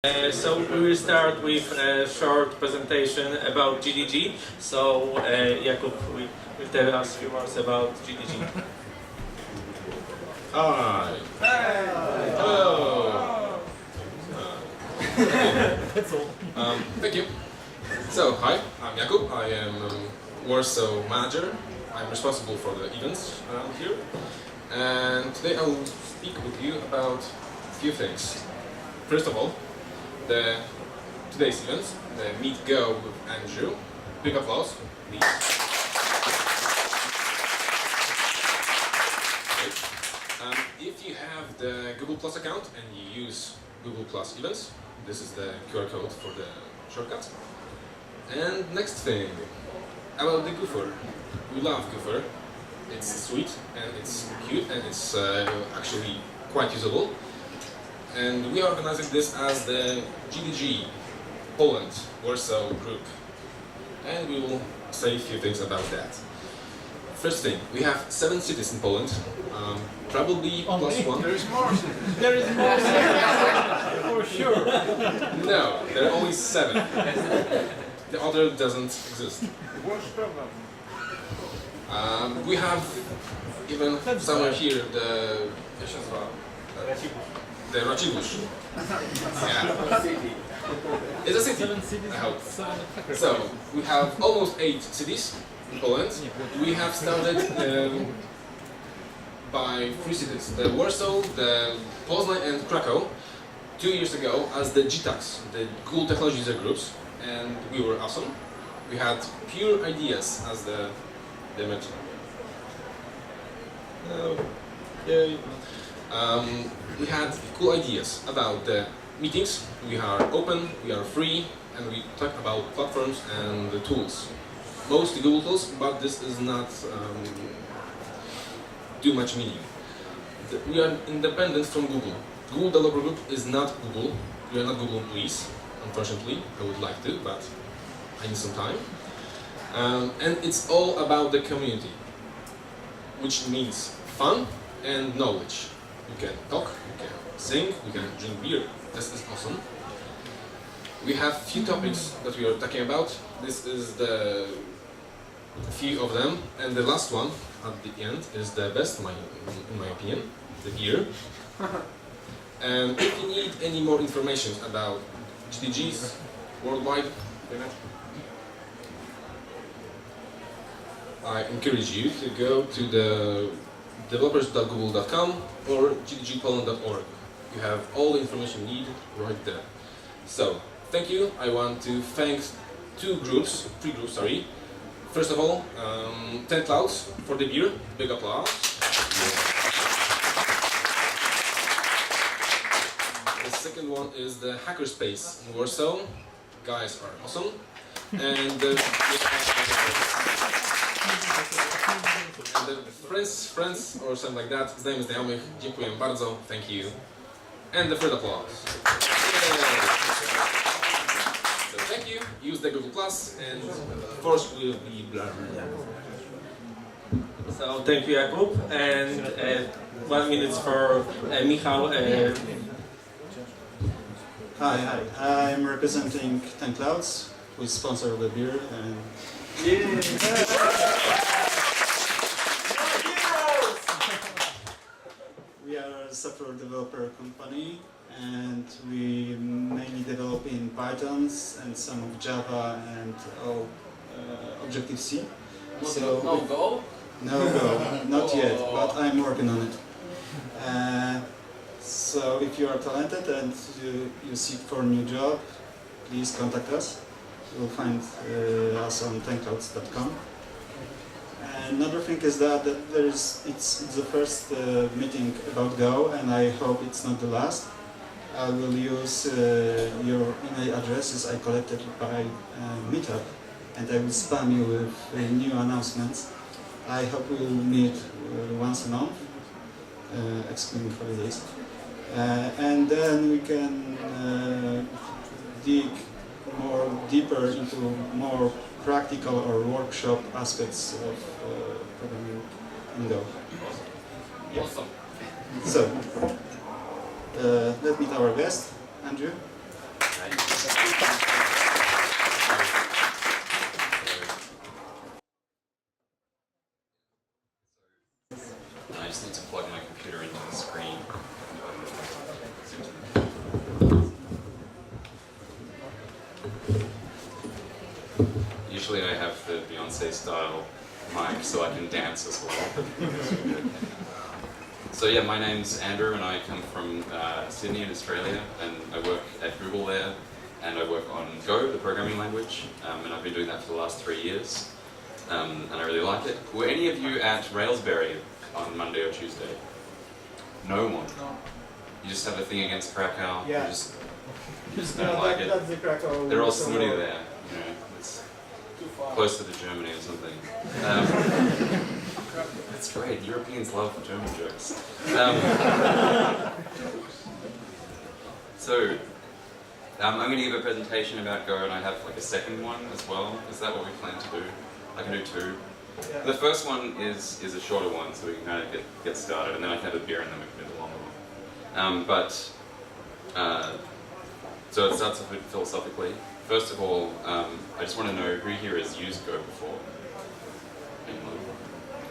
So we will start with a short presentation about GDG. So Jakub will tell us a few words about GDG. Hi. Hey. Hello. That's all. Thank you. So, hi, I'm Jakub. I am Warsaw manager. I'm responsible for the events around here. And today I will speak with you about a few things. First of all, today's event, the Meet Go with Andrew. Big applause, please. If you have the Google Plus account and you use Google Plus events, this is the QR code for the shortcut. And next thing, about the Goofer. We love Goofer. It's sweet and it's cute and it's actually quite usable. And we are organizing this as the GDG Poland Warsaw group. And we will say a few things about that. First thing, we have 7 cities in Poland, probably plus one. There is more. There is more. For sure. No, there are only 7. The other doesn't exist. We have even somewhere here the Racibórz. Yeah. It's a city. 7 cities. I hope. So we have almost 8 cities in Poland. We have started by 3 cities: the Warsaw, the Poznań, and Krakow 2 years ago as the GTACs, the Google Technology User Groups, and we were awesome. We had pure ideas as the mention. Yay. We had cool ideas about the meetings. We are open, we are free, and we talk about platforms and the tools. Mostly Google tools, but this is not too much meaning. We are independent from Google. Google Developer Group is not Google. We are not Google employees, unfortunately. I would like to, but I need some time. And it's all about the community, which means fun and knowledge. You can talk, you can sing, you can drink beer. This is awesome. We have few topics that we are talking about. This is the few of them, and the last one at the end is the best, in my opinion, the beer. And if you need any more information about GDGs worldwide, I encourage you to go to the developers.google.com or gdgpoland.org. You have all the information needed right there. So, thank you. I want to thank 3 groups, sorry. First of all, 10 Clouds for the beer. Big applause. The second one is the Hackerspace in Warsaw. Guys are awesome. And the friends or something like that. Znajomych znajomych. Dziękuję bardzo. Thank you. And the third applause. So thank you. Use the Google Plus, and of course we'll be blah. So thank you, Jakub. And 1 minute for Michał. Hi. I'm representing 10 Clouds, who is sponsor of the beer. And we are a software developer company, and we mainly develop in Python and some of Java and Objective-C. So No Go? no Go, not yet, but I'm working on it. So if you are talented and you seek for a new job, please contact us. You will find us on tenclouds.com. Another thing is that it's the first meeting about Go, and I hope it's not the last. I will use your email addresses I collected by Meetup, and I will spam you with new announcements. I hope we will meet once a month, excluding holidays. And then we can dig deeper into more practical or workshop aspects of programming in Go. Yeah. Awesome. So, let's meet our guest, Andrew. eventually I have the Beyonce style mic so I can dance as well. So yeah, my name's Andrew and I come from Sydney in Australia, and I work at Google there, and I work on Go, the programming language, and I've been doing that for the last 3 years, and I really like it. Were any of you at Railsbury on Monday or Tuesday? No one? No. You just have a thing against Krakow? Yeah. You just don't like it? That's the Krakow. They're all snooty there, you know, it's Too far. closer to Germany or something. That's great, Europeans love German jokes. So, I'm going to give a presentation about Go, and I have like a second one as well. Is that what we plan to do? I can do two. Yeah. The first one is a shorter one, so we can kind of get started, and then I can have a beer, and then we can do the longer one. So it starts off philosophically. First of all, I just want to know who here has used Go before? Anyone?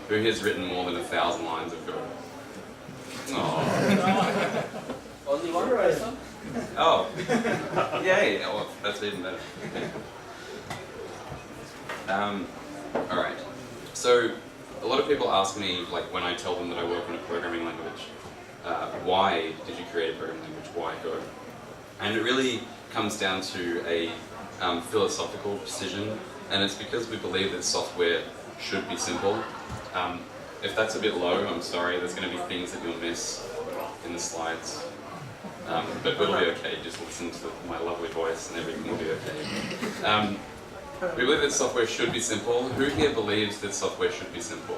Who here has written more than 1,000 lines of Go? Oh. Only one person? Oh. Yay! Oh, well, that's even better. Alright. So, a lot of people ask me, like when I tell them that I work in a programming language, why did you create a programming language? Why Go? And it really comes down to a philosophical decision, and it's because we believe that software should be simple. If that's a bit low, I'm sorry, there's going to be things that you'll miss in the slides. But it'll be okay, just listen to my lovely voice and everything will be okay. We believe that software should be simple. Who here believes that software should be simple?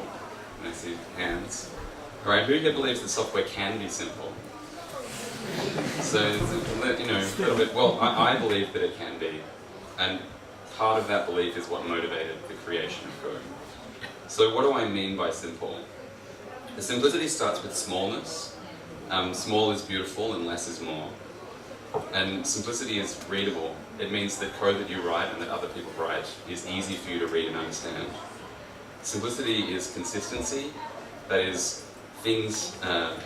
Can I see hands? Alright, who here believes that software can be simple? So, you know, a little bit, well, I believe that it can be. And part of that belief is what motivated the creation of Go. So what do I mean by simple? The simplicity starts with smallness. Small is beautiful and less is more. And simplicity is readable. It means that code that you write and that other people write is easy for you to read and understand. Simplicity is consistency. That is, things are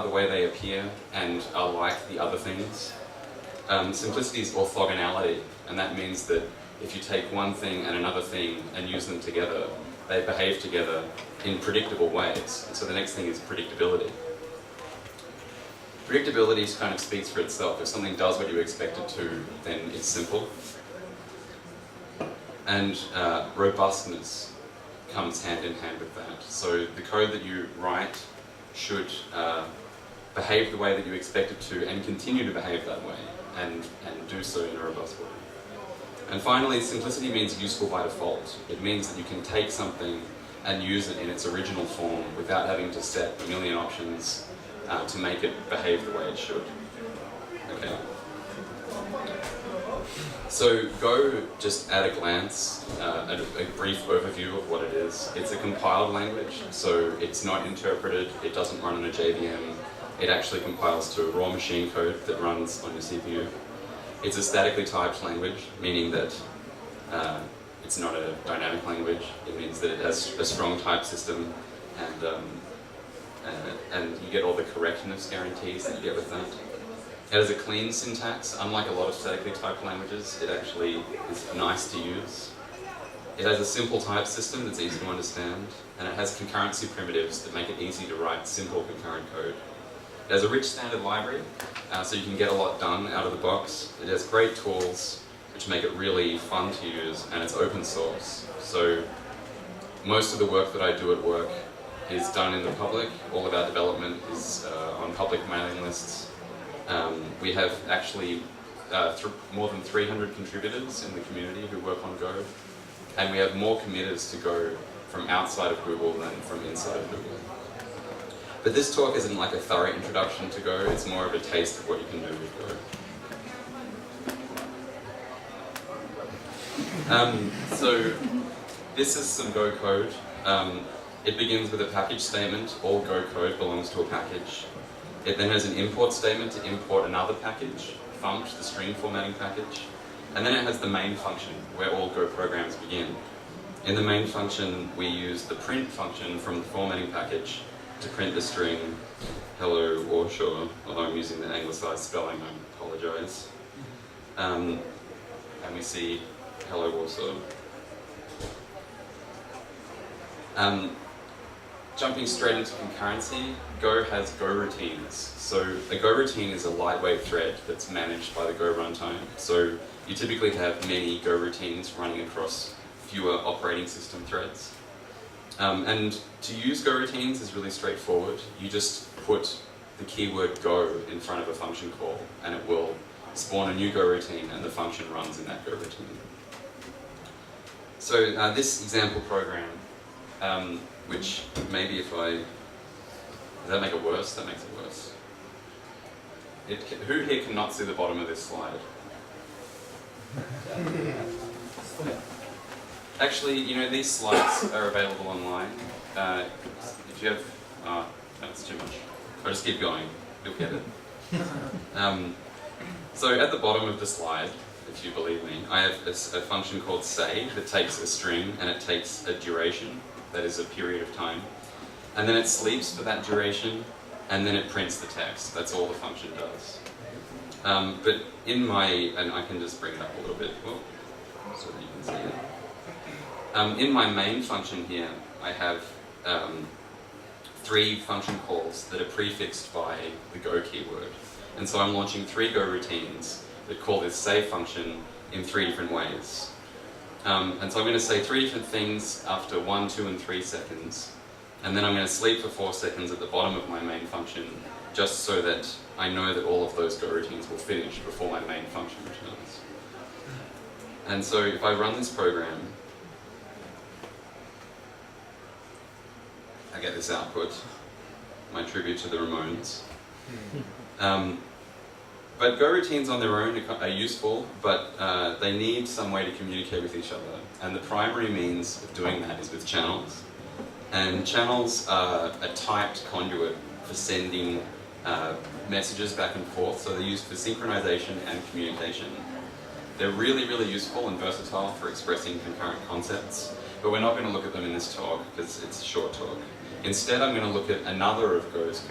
the way they appear and are like the other things. Simplicity is orthogonality, and that means that if you take one thing and another thing and use them together, they behave together in predictable ways. And so the next thing is predictability. Predictability kind of speaks for itself. If something does what you expect it to, then it's simple. And robustness comes hand in hand with that. So the code that you write should behave the way that you expect it to and continue to behave that way and do so in a robust way. And finally, simplicity means useful by default. It means that you can take something and use it in its original form without having to set a million options to make it behave the way it should. Okay. So Go, just at a glance, a brief overview of what it is. It's a compiled language, so it's not interpreted, it doesn't run on a JVM. It actually compiles to a raw machine code that runs on your CPU. It's a statically typed language, meaning that it's not a dynamic language. It means that it has a strong type system, and you get all the correctness guarantees that you get with that. It has a clean syntax. Unlike a lot of statically typed languages, it actually is nice to use. It has a simple type system that's easy to understand, and it has concurrency primitives that make it easy to write simple concurrent code. It has a rich standard library, so you can get a lot done out of the box. It has great tools, which make it really fun to use, and it's open source. So most of the work that I do at work is done in the public. All of our development is on public mailing lists. We have actually more than 300 contributors in the community who work on Go, and we have more committers to Go from outside of Google than from inside of Google. But this talk isn't like a thorough introduction to Go, it's more of a taste of what you can do with Go. So this is some Go code. It begins with a package statement. All Go code belongs to a package. It then has an import statement to import another package, funct, the string formatting package. And then it has the main function, where all Go programs begin. In the main function, we use the print function from the formatting package to print the string hello or sure, although I'm using the anglicized spelling, I apologize. And we see hello Warsaw. Jumping straight into concurrency, Go has Go routines. So a Go routine is a lightweight thread that's managed by the Go runtime. So you typically have many Go routines running across fewer operating system threads. And to use Go routines is really straightforward. You just put the keyword Go in front of a function call and it will spawn a new Go routine and the function runs in that Go routine. So this example program, which maybe if I... Does that make it worse? That makes it worse. Who here cannot see the bottom of this slide? Actually, you know, these slides are available online. If you have... Oh, that's too much. I'll just keep going. You'll get it. So at the bottom of the slide, if you believe me, I have a function called say that takes a string and it takes a duration, that is a period of time, and then it sleeps for that duration, and then it prints the text. That's all the function does. But in my, and I can just bring it up a little bit, so that you can see it. In my main function here, I have 3 function calls that are prefixed by the Go keyword. And so I'm launching 3 Go routines that call this say function in 3 different ways. And so I'm going to say 3 different things after 1, 2, and 3 seconds. And then I'm going to sleep for 4 seconds at the bottom of my main function, just so that I know that all of those Go routines will finish before my main function returns. And so if I run this program, I get this output, my tribute to the Ramones. But Go routines on their own are useful, but they need some way to communicate with each other. And the primary means of doing that is with channels. And channels are a typed conduit for sending messages back and forth, so they're used for synchronization and communication. They're really, really useful and versatile for expressing concurrent concepts, but we're not going to look at them in this talk because it's a short talk. Instead, I'm going to look at another of Go's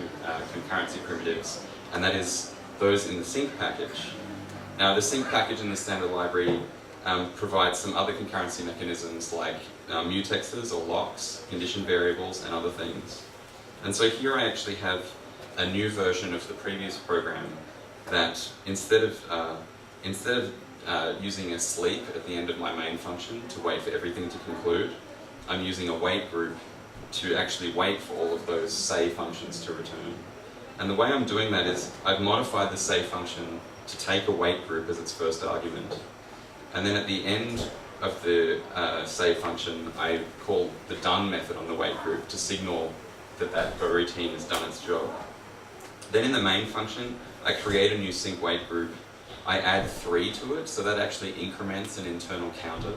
concurrency primitives, and that is those in the sync package. Now, the sync package in the standard library provides some other concurrency mechanisms like mutexes or locks, condition variables, and other things. And so here I actually have a new version of the previous program that instead of using a sleep at the end of my main function to wait for everything to conclude, I'm using a wait group to actually wait for all of those say functions to return. And the way I'm doing that is I've modified the say function to take a wait group as its first argument. And then at the end of the say function, I call the done method on the wait group to signal that that Go routine has done its job. Then in the main function, I create a new sync wait group. I add 3 to it, so that actually increments an internal counter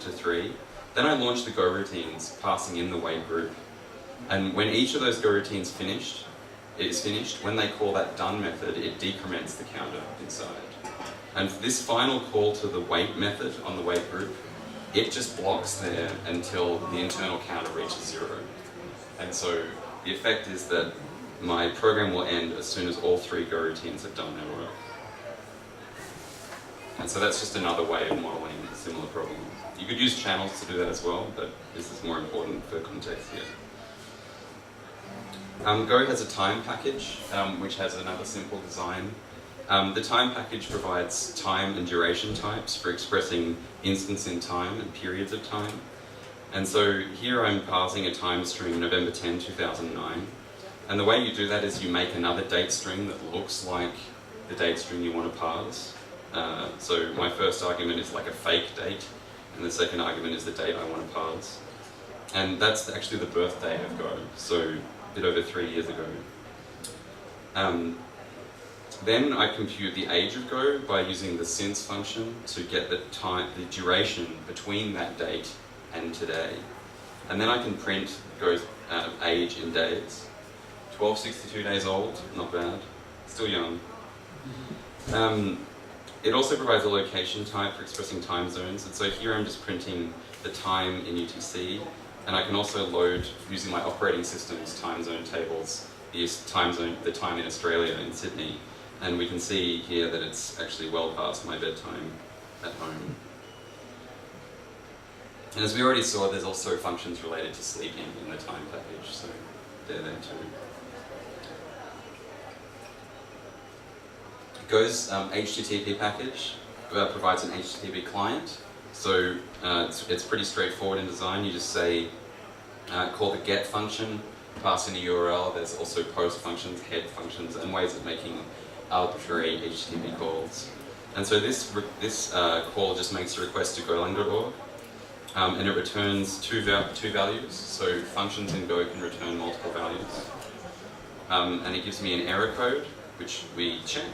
to 3. Then I launch the Go routines, passing in the wait group. And when each of those Go routines is finished, when they call that done method, it decrements the counter inside. And this final call to the wait method on the wait group, it just blocks there until the internal counter reaches 0. And so the effect is that my program will end as soon as all 3 Go routines have done their work. And so that's just another way of modeling a similar problem. You could use channels to do that as well, but this is more important for context here. Go has a time package, which has another simple design. The time package provides time and duration types for expressing instants in time and periods of time. And so here I'm parsing a time string November 10, 2009. And the way you do that is you make another date string that looks like the date string you want to parse. So my first argument is like a fake date, and the second argument is the date I want to parse. And that's actually the birthday of Go, so a bit over 3 years ago. Then I compute the age of Go by using the since function to get the duration between that date and today. And then I can print Go's age in days. 1262 days old, not bad, still young. It also provides a location type for expressing time zones, and so here I'm just printing the time in UTC, and I can also load, using my operating system's time zone tables, the time in Australia, in Sydney, and we can see here that it's actually well past my bedtime at home. And as we already saw, there's also functions related to sleeping in the time package, so they're there too. Go's HTTP package provides an HTTP client, so it's pretty straightforward in design. You just say, call the get function, pass in a URL. There's also post functions, head functions, and ways of making arbitrary HTTP calls. And so this call just makes a request to golang.org, and it returns two values. So functions in Go can return multiple values. And it gives me an error code, which we check.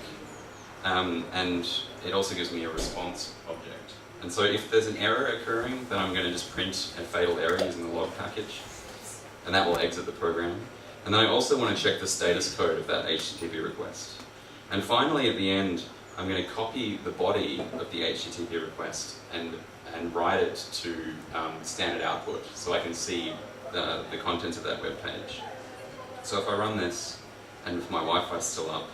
And it also gives me a response object. And so if there's an error occurring, then I'm going to just print a fatal error using the log package. And that will exit the program. And then I also want to check the status code of that HTTP request. And finally, at the end, I'm going to copy the body of the HTTP request and write it to standard output so I can see the contents of that web page. So if I run this, and if my Wi-Fi is still up,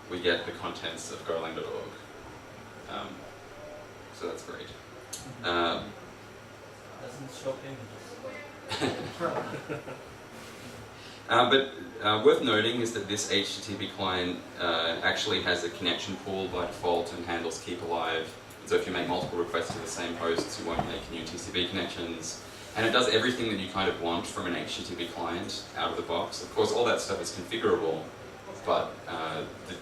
we get the contents of golang.org. So that's great. Doesn't show images. But worth noting is that this HTTP client actually has a connection pool by default and handles keep alive. So if you make multiple requests to the same hosts, you won't make new TCP connections. And it does everything that you kind of want from an HTTP client out of the box. Of course, all that stuff is configurable, but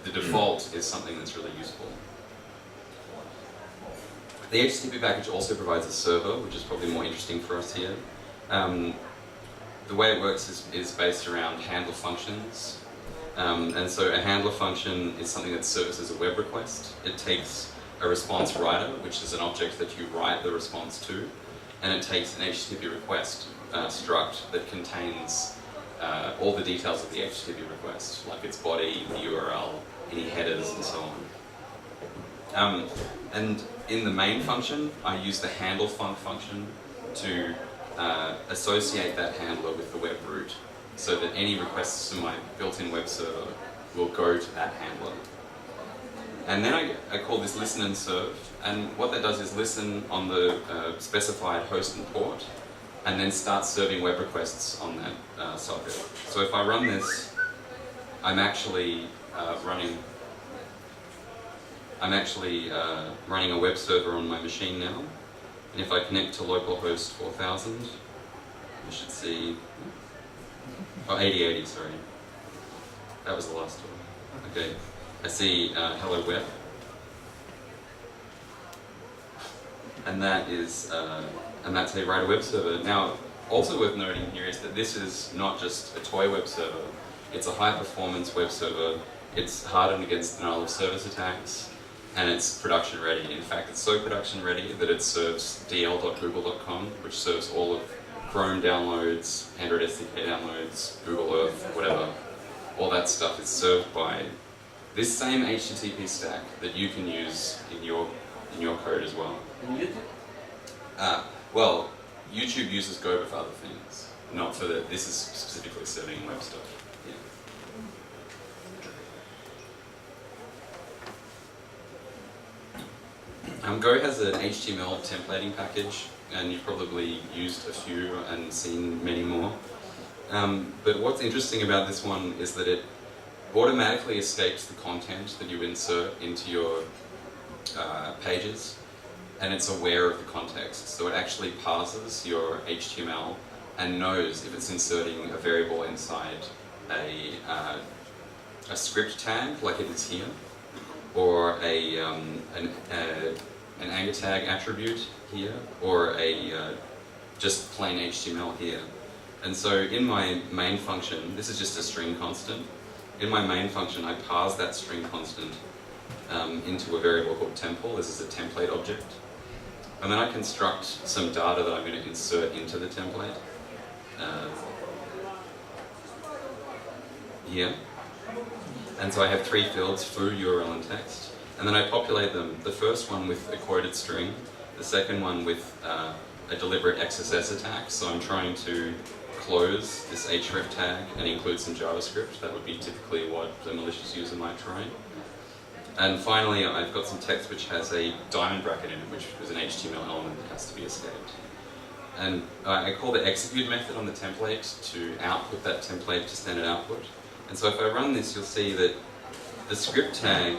the default is something that's really useful. The HTTP package also provides a server, which is probably more interesting for us here. The way it works is based around handle functions. And so a handler function is something that services a web request. It takes a response writer, which is an object that you write the response to, and it takes an HTTP request struct that contains all the details of the HTTP request, like its body, the URL, any headers, and so on. And in the main function, I use the handle function to associate that handler with the web root, so that any requests to my built-in web server will go to that handler. And then I call this listen and serve, and what that does is listen on the specified host and port, and then start serving web requests on that socket. So if I run this, I'm actually running a web server on my machine now. And if I connect to localhost 4000, you should see, 8080, sorry. That was the last one. Okay, I see hello web. And that is, and that's a writer web server. Now, also worth noting here is that this is not just a toy web server. It's a high-performance web server. It's hardened against denial of service attacks, and it's production ready. In fact, it's so production ready that it serves dl.google.com, which serves all of Chrome downloads, Android SDK downloads, Google Earth, whatever. All that stuff is served by this same HTTP stack that you can use in your code as well. Well, YouTube uses Go for other things, not for the. This is specifically serving web stuff. Yeah. Go has an HTML templating package, and you've probably used a few and seen many more. But what's interesting about this one is that it automatically escapes the content that you insert into your pages, and it's aware of the context. So it actually parses your HTML and knows if it's inserting a variable inside a script tag, like it is here, or an Anchor tag attribute here, or a just plain HTML here. And so in my main function, this is just a string constant. In my main function, I parse that string constant into a variable called temple. This is a template object. And then I construct some data that I'm going to insert into the template here. And so I have 3 fields, foo, URL, and text. And then I populate them, the first one with a quoted string, the second one with a deliberate XSS attack. So I'm trying to close this href tag and include some JavaScript. That would be typically what a malicious user might try. And finally, I've got some text which has a diamond bracket in it, which is an HTML element that has to be escaped. and I call the execute method on the template to output that template to standard output. And so if I run this, you'll see that the script tag,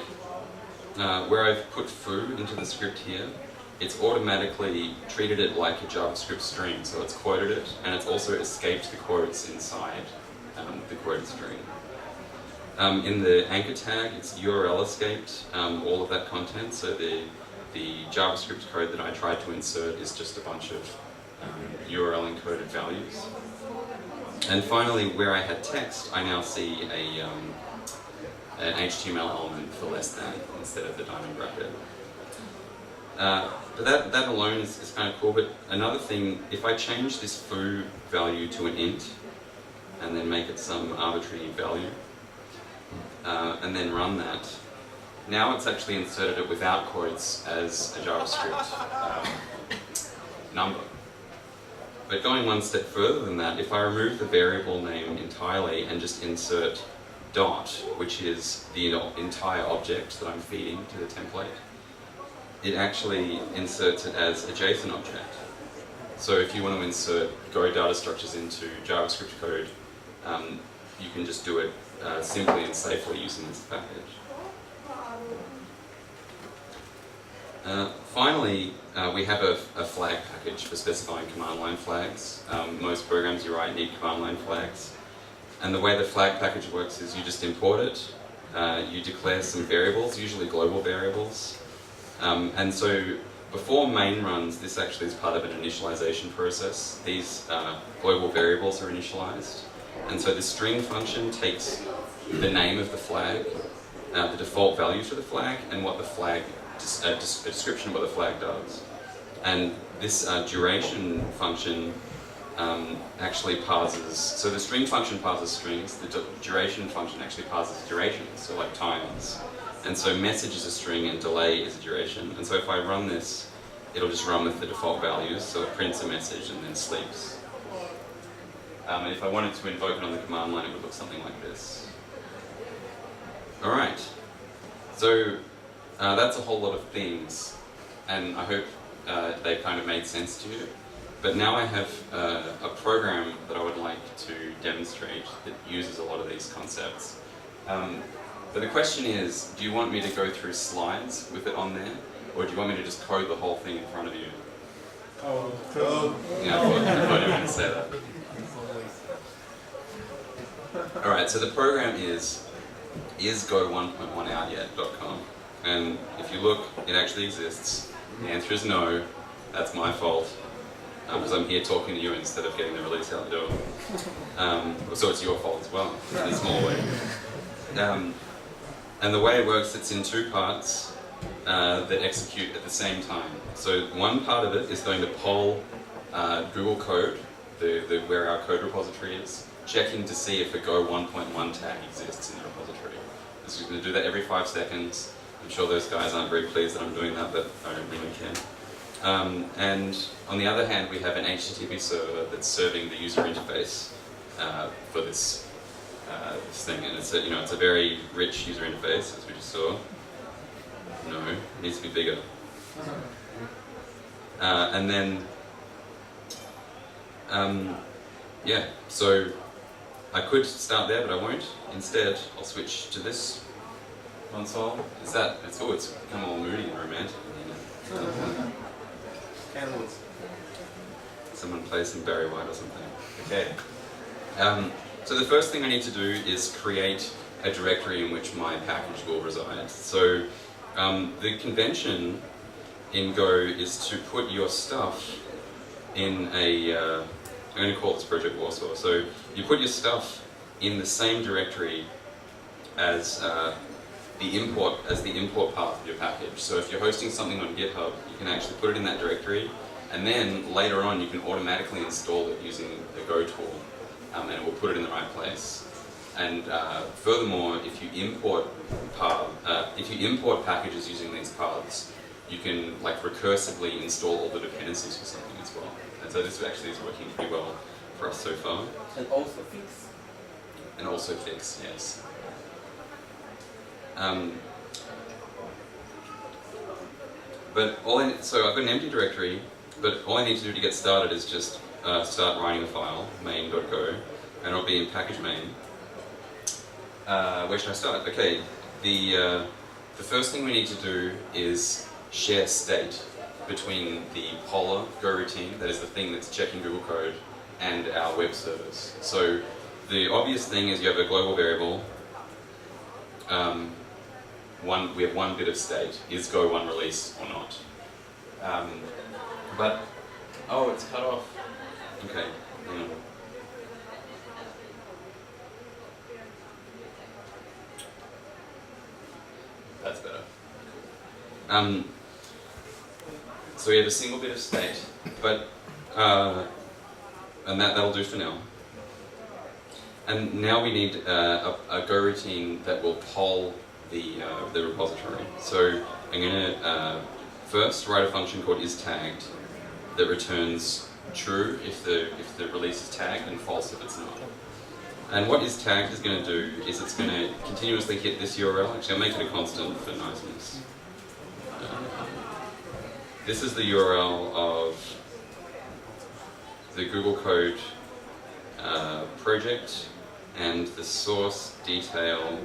where I've put foo into the script here, it's automatically treated it like a JavaScript string. So it's quoted it, and it's also escaped the quotes inside the quoted string. In the anchor tag, it's URL escaped all of that content. So the JavaScript code that I tried to insert is just a bunch of URL encoded values. And finally, where I had text, I now see an HTML element for less than instead of the diamond bracket. But that alone is kind of cool. But another thing, if I change this foo value to an int and then make it some arbitrary value, and then run that, now it's actually inserted it without quotes as a JavaScript number. But going one step further than that, if I remove the variable name entirely and just insert dot, which is the entire object that I'm feeding to the template, it actually inserts it as a JSON object. So if you want to insert Go data structures into JavaScript code, you can just do it simply and safely using this package. Finally, we have a flag package for specifying command line flags. Most programs you write need command line flags. And the way the flag package works is you just import it, you declare some variables, usually global variables. And so before main runs, this actually is part of an initialization process. These global variables are initialized. And so the string function takes the name of the flag, the default value for the flag, and what the flag, a description of what the flag does. And this duration function actually parses, so the string function parses strings, the duration function actually parses durations, so like times. And so message is a string and delay is a duration. And so if I run this, it'll just run with the default values, so it prints a message and then sleeps. And if I wanted to invoke it on the command line, it would look something like this. Alright, so that's a whole lot of things, and I hope they kind of made sense to you. But now I have a program that I would like to demonstrate that uses a lot of these concepts. But the question is, do you want me to go through slides with it on there, or do you want me to just code the whole thing in front of you? Code. Yeah, I thought you were going to say that. Alright, so the program is go1.1outyet.com, and if you look, it actually exists. The answer is no. That's my fault, because I'm here talking to you instead of getting the release out the door. So it's your fault as well, in a small way. And the way it works, it's in two parts that execute at the same time. So one part of it is going to poll Google code, where our code repository is, checking to see if a Go 1.1 tag exists in the repository. So we're going to do that every 5 seconds. I'm sure those guys aren't very pleased that I'm doing that, but I don't really care. And on the other hand, we have an HTTP server that's serving the user interface for this thing, and it's a very rich user interface, as we just saw. No, it needs to be bigger. And then, yeah, so I could start there, but I won't. Instead, I'll switch to this console. It's become all moody and romantic. Candles. Someone play some Barry White or something. Okay. So the first thing I need to do is create a directory in which my package will reside. So the convention in Go is to put your stuff in a, I'm going to call this Project Warsaw. So you put your stuff in the same directory as the import path of your package. So if you're hosting something on GitHub, you can actually put it in that directory, and then later on you can automatically install it using the Go tool, and it will put it in the right place. And furthermore, if you import packages using these paths, you can recursively install all the dependencies for something as well. And so this actually is working pretty well for us so far. And also fix. And also fix, yes. So I've got an empty directory, but all I need to do to get started is just start writing a file, main.go, and it'll be in package main. Where should I start? Okay, the first thing we need to do is share state between the Polar Go routine, that is the thing that's checking Google code, and our web servers. So the obvious thing is you have a global variable. We have one bit of state. Is Go1 released or not? Oh, it's cut off. Okay. Hang on. That's better. So we have a single bit of state, but and that'll do for now. And now we need a Go routine that will poll the repository. So I'm going to first write a function called isTagged that returns true if the release is tagged and false if it's not. And what isTagged is going to do is it's going to continuously hit this URL. Actually, I'll make it a constant for niceness. This is the URL of the Google Code project and the source detail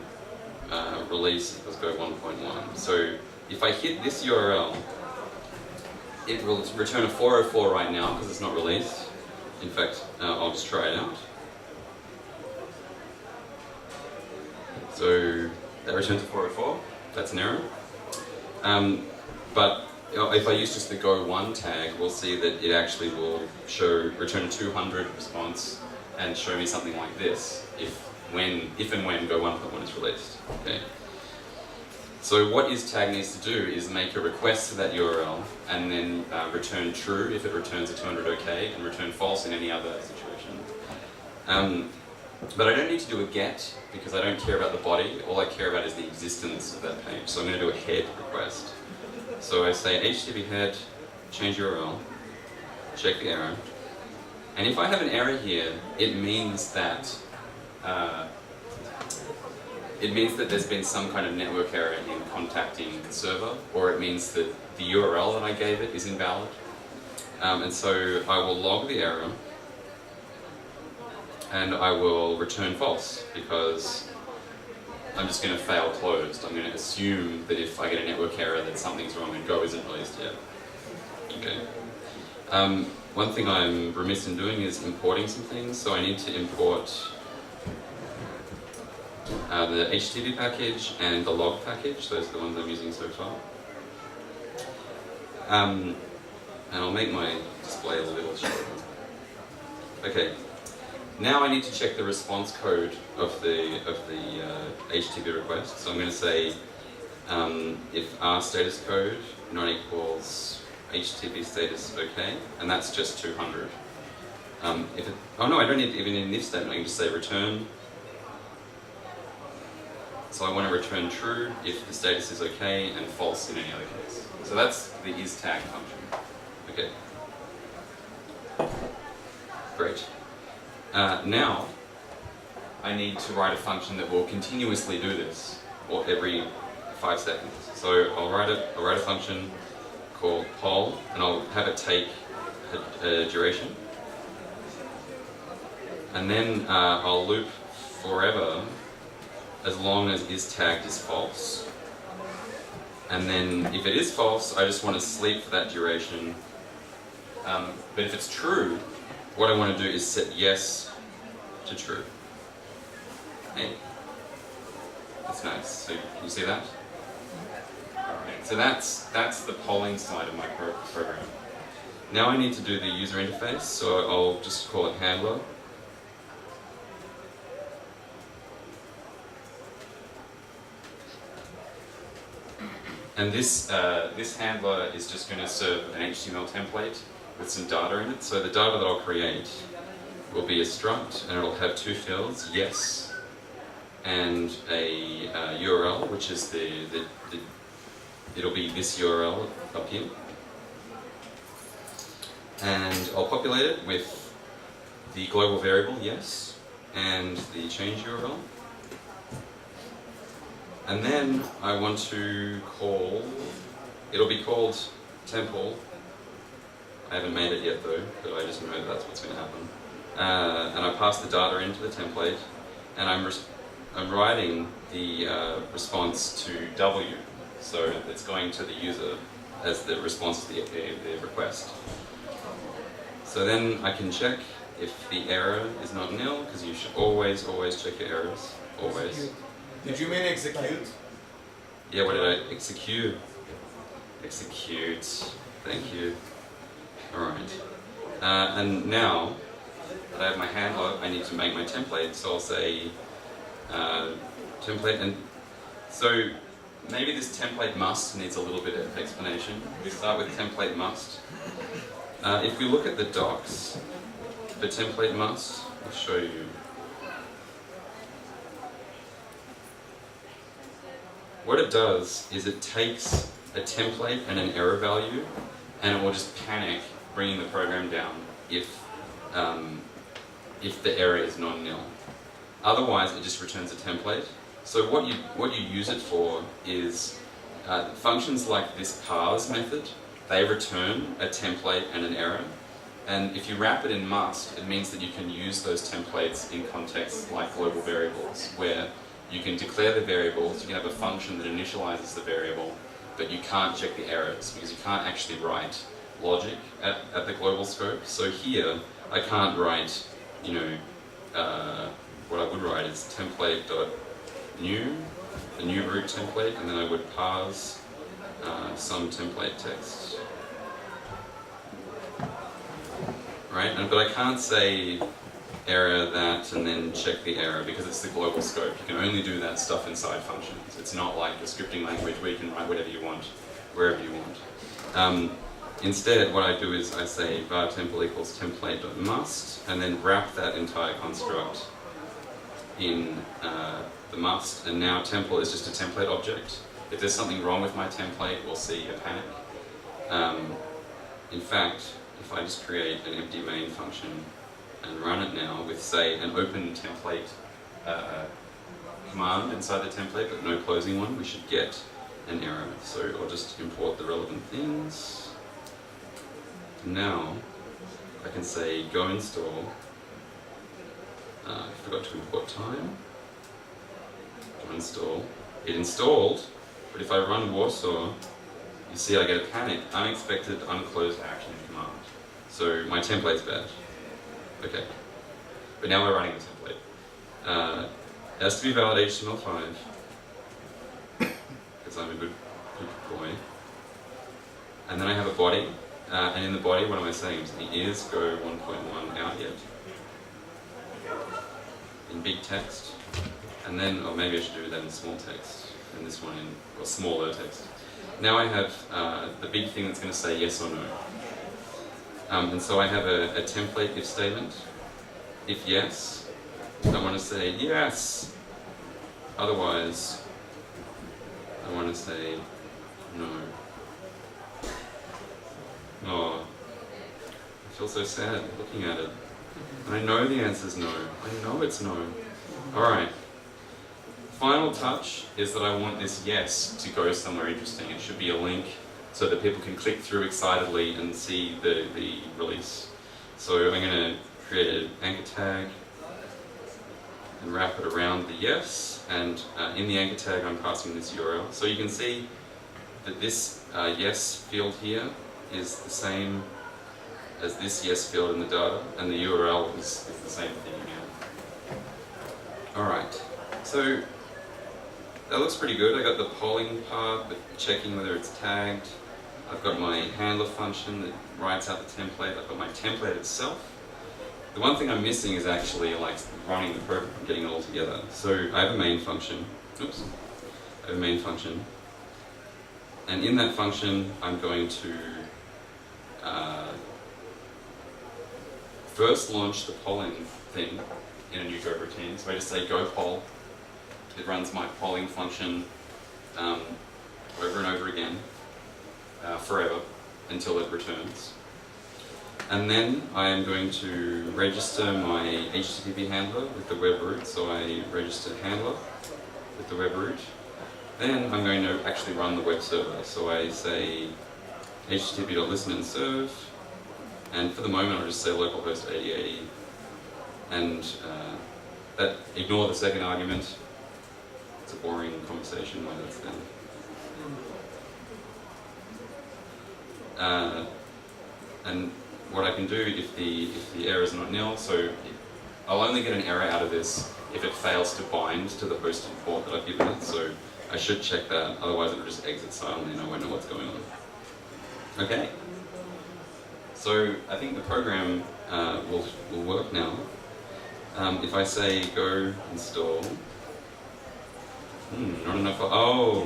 release equals Go 1.1. So if I hit this URL, it will return a 404 right now because it's not released. In fact, I'll just try it out. So that returns a 404. That's an error. But if I use just the Go1 tag, we'll see that it actually will return a 200 response and show me something like this if and when Go 1.1 is released. Okay. So what isTag needs to do is make a request to that URL and then return true if it returns a 200 OK and return false in any other situation. But I don't need to do a get because I don't care about the body. All I care about is the existence of that page. So I'm going to do a head request. So I say HTTP head, change URL, check the error. And if I have an error here, it means that there's been some kind of network error in contacting the server, or it means that the URL that I gave it is invalid. And so I will log the error, and I will return false, because I'm just going to fail closed. I'm going to assume that if I get a network error that something's wrong and Go isn't released yet. Okay. One thing I'm remiss in doing is importing some things, so I need to import the HTTP package and the log package. Those are the ones I'm using so far. And I'll make my display a little shorter. Okay. Now I need to check the response code of the HTTP request. So I'm going to say if our status code not equals HTTP status OK, and that's just 200. Oh no, I don't need even an if statement. I can just say return. So I want to return true if the status is OK and false in any other case. So that's the isTag function. Okay. Great. Now, I need to write a function that will continuously do this, or every 5 seconds. So I'll write a function called poll, and I'll have it take a duration. And then I'll loop forever as long as isTagged is false. And then if it is false, I just want to sleep for that duration. But if it's true, what I want to do is set yes to true. Hey, that's nice. So you see that? Alright, so that's the polling side of my program. Now I need to do the user interface, so I'll just call it handler. And this handler is just going to serve an HTML template with some data in it. So the data that I'll create will be a struct, and it'll have 2 fields, yes, and a URL, which is it'll be this URL up here. And I'll populate it with the global variable, yes, and the change URL. And then I want to call, it'll be called temple I haven't made it yet though, but I just know that that's what's going to happen. And I pass the data into the template, and I'm writing the response to W, so it's going to the user as the response to the request. So then I can check if the error is not nil, because you should always check your errors, always. Did you mean execute? Yeah, what did I execute? Execute, thank you. Alright. And now that I have my handler, I need to make my template, so I'll say template, and so maybe this template must needs a little bit of explanation. We start with template must. If we look at the docs for template must, I'll show you. What it does is it takes a template and an error value, and it will just panic bringing the program down if the error is non-nil. Otherwise, it just returns a template. So what you use it for is functions like this parse method. They return a template and an error. And if you wrap it in must, it means that you can use those templates in contexts like global variables, where you can declare the variables, you can have a function that initializes the variable, but you can't check the errors because you can't actually write logic at the global scope. So here, I can't write, what I would write is template.new, the new root template, and then I would parse some template text. Right? But I can't say error that and then check the error because it's the global scope. You can only do that stuff inside functions. It's not like a scripting language where you can write whatever you want, wherever you want. Instead, what I do is I say var temple equals template.must, and then wrap that entire construct in the must, and now temple is just a template object. If there's something wrong with my template, we'll see a panic. In fact, if I just create an empty main function and run it now with, say, an open template command inside the template, but no closing one, we should get an error. So I'll just import the relevant things. Now, I can say go install. I forgot to import time. Go install. It installed, but if I run Warsaw, you see I get a panic, unexpected unclosed action command. So my template's bad. Okay. But now we're running the template. It has to be valid HTML5, because I'm a good boy. And then I have a body. And in the body, what am I saying? Is go 1.1 out yet? In big text. And then, or maybe I should do that in small text. And this one in, or smaller text. Now I have the big thing that's going to say yes or no. And so I have a template if statement. If yes, I want to say yes. Otherwise, I want to say no. Oh, I feel so sad looking at it. And I know the answer's no. I know it's no. Alright. Final touch is that I want this yes to go somewhere interesting. It should be a link so that people can click through excitedly and see the release. So I'm going to create an anchor tag and wrap it around the yes. And in the anchor tag I'm passing this URL. So you can see that this yes field here is the same as this yes field in the data, and the URL is the same thing here. Alright, so that looks pretty good. I got the polling part, but checking whether it's tagged. I've got my handler function that writes out the template. I've got my template itself. The one thing I'm missing is actually like running the program, getting it all together. So I have a main function. Oops. I have a main function. And in that function, I'm going to first launch the polling thing in a new Go routine. So I just say go poll. It runs my polling function over and over again, forever, until it returns. And then I am going to register my HTTP handler with the web root. So I register handler with the web root. Then I'm going to actually run the web server. So I say http.listen and serve, And for the moment, I'll just say localhost 8080, and that ignore the second argument. It's a boring conversation when that's done. And what I can do if the error is not nil, so I'll only get an error out of this if it fails to bind to the hosted port that I've given it. So I should check that, otherwise it'll just exit silently and I won't know what's going on. Okay. So I think the program will work now. If I say go install, not enough. Oh,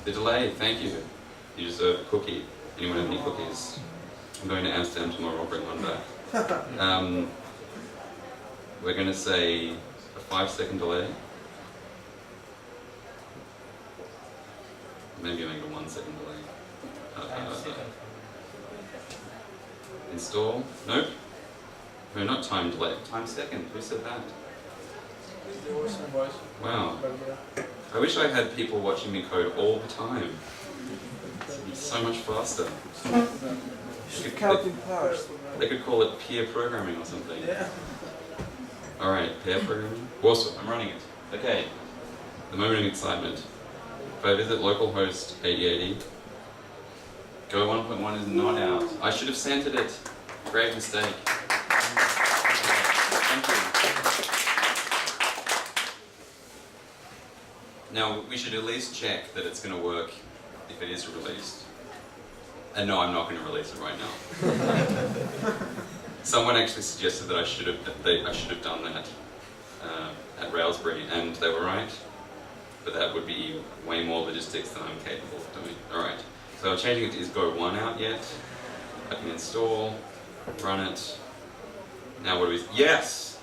the delay. Thank you. You deserve a cookie. Anyone have any cookies? I'm going to Amsterdam tomorrow. I'll bring one back. We're going to say a 5-second delay. Maybe make a 1-second delay. Install. Nope. No, not time delay. Time second. Who said that? Wow. I wish I had people watching me code all the time. It'd be so much faster. They could call it peer programming or something. Yeah. Alright, peer programming. Awesome, I'm running it. Okay. The moment of excitement. If I visit localhost 8080, Go 1.1 is not out. I should have centered it. Great mistake. Thank you. Now, we should at least check that it's going to work if it is released. And no, I'm not going to release it right now. Someone actually suggested that I should have done that at Railsbury, and they were right. But that would be way more logistics than I'm capable of doing. All right. So I'm changing it to is Go 1 out yet? I can install, run it. Now what do we? Yes!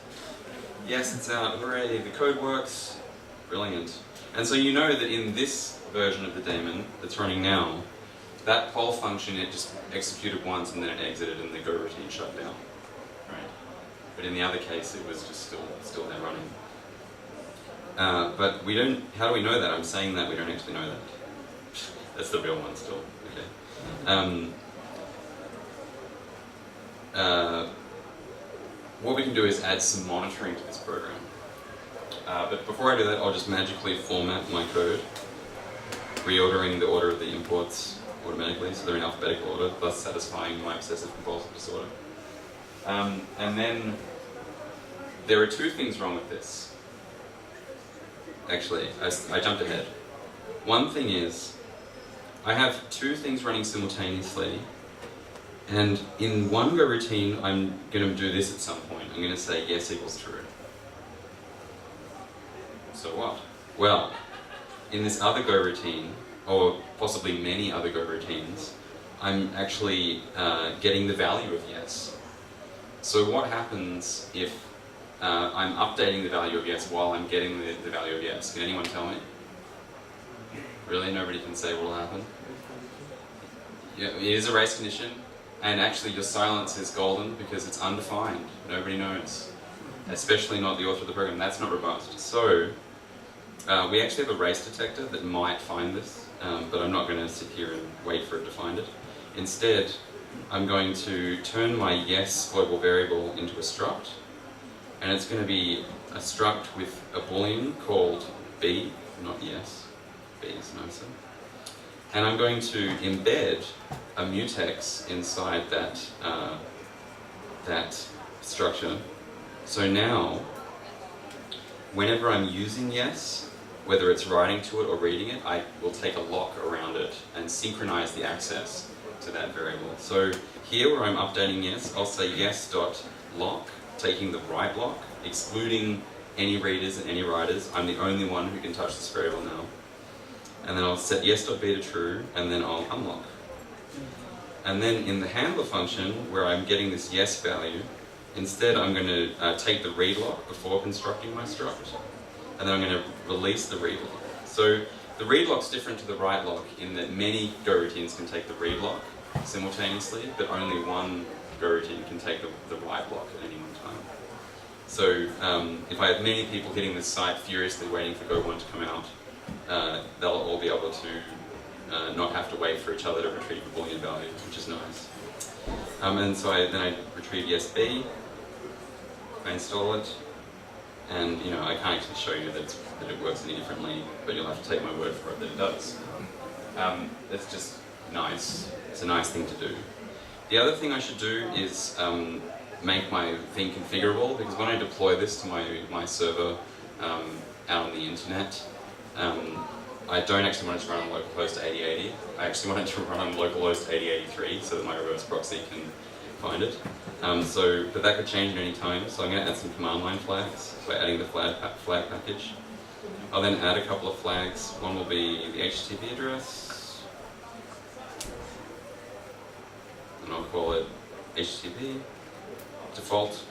Yes, it's out. Hooray! The code works. Brilliant. And so you know that in this version of the daemon that's running now, that poll function, it just executed once and then it exited and the Go routine shut down. Right? But in the other case, it was just still there running. But we don't. How do we know that? I'm saying that we don't actually know that. That's the real one still. Okay. What we can do is add some monitoring to this program. But before I do that, I'll just magically format my code, reordering the order of the imports automatically, so they're in alphabetical order, thus satisfying my obsessive compulsive disorder. And then there are two things wrong with this. Actually, I jumped ahead. One thing is, I have two things running simultaneously, and in one Go routine, I'm going to do this at some point. I'm going to say yes equals true. So what? Well, in this other Go routine, or possibly many other Go routines, I'm actually getting the value of yes. So what happens if I'm updating the value of yes while I'm getting the value of yes? Can anyone tell me? Really? Nobody can say what will happen? Yeah, it is a race condition, and actually your silence is golden because it's undefined. Nobody knows. Especially not the author of the program. That's not robust. So, we actually have a race detector that might find this, but I'm not going to sit here and wait for it to find it. Instead, I'm going to turn my yes global variable into a struct, and it's going to be a struct with a boolean called b, not yes. B is nicer. And I'm going to embed a mutex inside that structure. So now, whenever I'm using yes, whether it's writing to it or reading it, I will take a lock around it and synchronize the access to that variable. So here where I'm updating yes, I'll say yes.lock, taking the write lock, excluding any readers and any writers. I'm the only one who can touch this variable now. And then I'll set yes.b to true, and then I'll unlock. And then in the handler function, where I'm getting this yes value, instead I'm going to take the read lock before constructing my struct, and then I'm going to release the read lock. So the read lock's different to the write lock in that many Go routines can take the read lock simultaneously, but only one Go routine can take the write lock at any one time. So if I have many people hitting this site furiously waiting for Go 1 to come out, they'll all be able to not have to wait for each other to retrieve a Boolean value, which is nice. And so then I retrieve ESB, I install it, and I can't actually show you that it works any differently, but you'll have to take my word for it that it does. It's just nice. It's a nice thing to do. The other thing I should do is make my thing configurable, because when I deploy this to my server out on the internet, I don't actually want it to run on localhost 8080. I actually want it to run on localhost 8083 so that my reverse proxy can find it. But that could change at any time, so I'm going to add some command line flags by adding the flag package. I'll then add a couple of flags. One will be the HTTP address, and I'll call it HTTP default.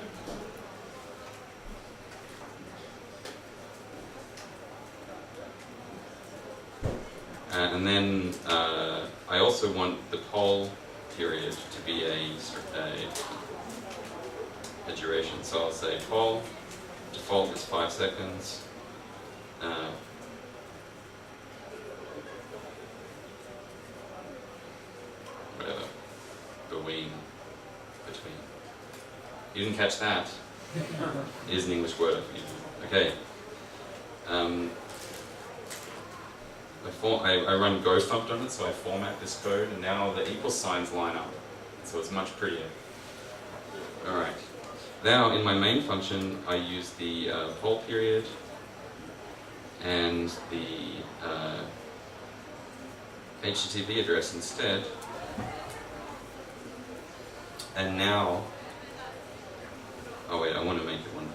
And then I also want the poll period to be a duration. So I'll say poll default is 5 seconds. Whatever. Between. You didn't catch that. It is an English word. Okay. I run ghost-opt on it, so I format this code, and now the equal signs line up. So it's much prettier. Alright. Now, in my main function, I use the poll period and the HTTP address instead. And now, oh wait, I want to make it 1.1.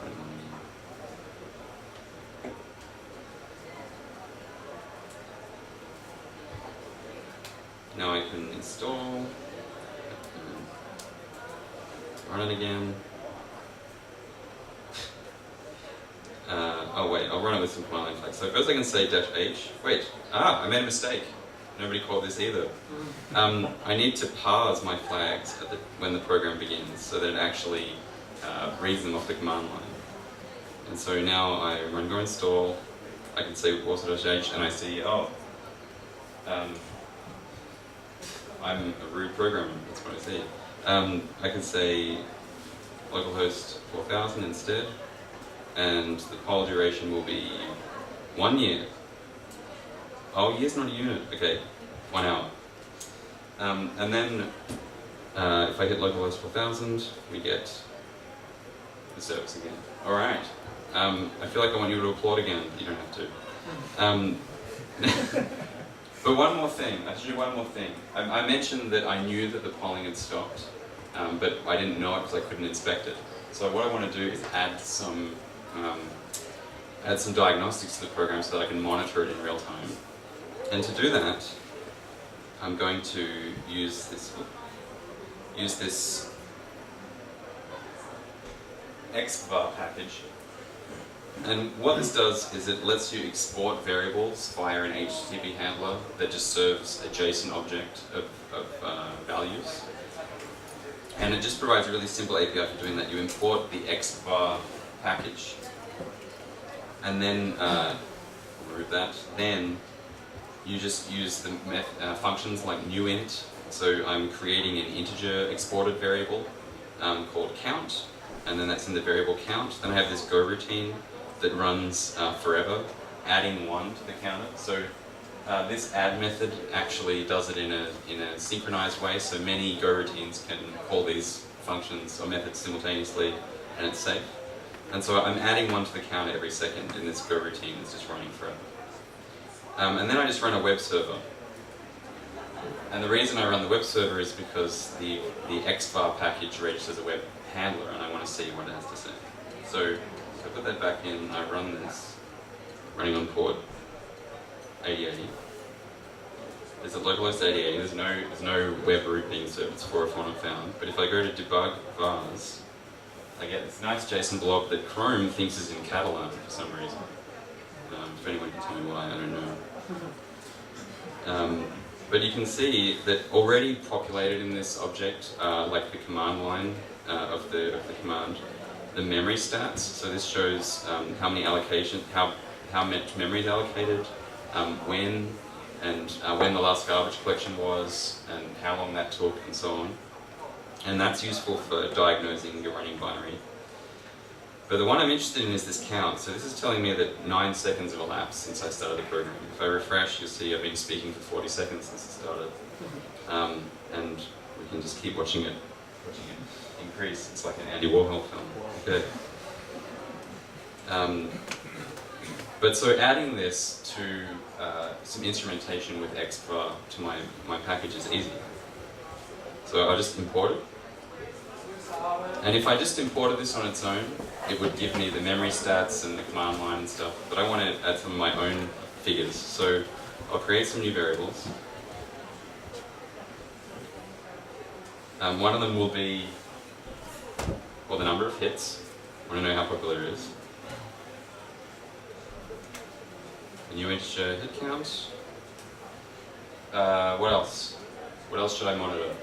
Now I can install, run it again. Oh wait, I'll run it with some command line flags. So first I can say -h. Wait, I made a mistake. Nobody caught this either. I need to parse my flags when the program begins so that it actually reads them off the command line. And so now I run go install, I can say -h, and I see, I'm a rude programmer, that's what I see. I can say localhost 4000 instead, and the poll duration will be 1 year. Oh, year's not a unit. Okay, 1 hour. And then if I hit localhost 4000, we get the service again. All right. I feel like I want you to applaud again, but you don't have to. But one more thing, actually one more thing. I mentioned that I knew that the polling had stopped, but I didn't know it because I couldn't inspect it. So what I want to do is add some diagnostics to the program so that I can monitor it in real time. And to do that, I'm going to use this xvar package. And what this does is it lets you export variables via an HTTP handler that just serves a JSON object of values. And it just provides a really simple API for doing that. You import the xvar package, and then remove that. Then you just use the functions like newInt. So I'm creating an integer exported variable called count, and then that's in the variable count. Then I have this go routine that runs forever, adding 1 to the counter. So this add method actually does it in a synchronized way, so many go routines can call these functions or methods simultaneously, and it's safe. And so I'm adding 1 to the counter every second in this go routine that's just running forever. And then I just run a web server. And the reason I run the web server is because the xvar package registers a web handler, and I want to see what it has to say. So I put that back in, I run this, running on port 8080. There's a localhost 8080, there's no web root being served, it's 404 not found. But if I go to debug vars, I get this nice JSON blob that Chrome thinks is in Catalan for some reason. If anyone can tell me why, I don't know. But you can see that already populated in this object, like the command line of the command, the memory stats. So this shows how many allocation, how much memory is allocated, when, and when the last garbage collection was, and how long that took, and so on. And that's useful for diagnosing your running binary. But the one I'm interested in is this count. So this is telling me that 9 seconds have elapsed since I started the program. If I refresh, you'll see I've been speaking for 40 seconds since it started. And we can just keep watching it increase. It's like an Andy Warhol film. Okay. But so adding this to some instrumentation with xvar to my package is easy. So I'll just import it. And if I just imported this on its own, it would give me the memory stats and the command line and stuff. But I want to add some of my own figures. So I'll create some new variables. One of them will be, well, the number of hits. I want to know how popular it is. A new integer hit count. What else? What else should I monitor?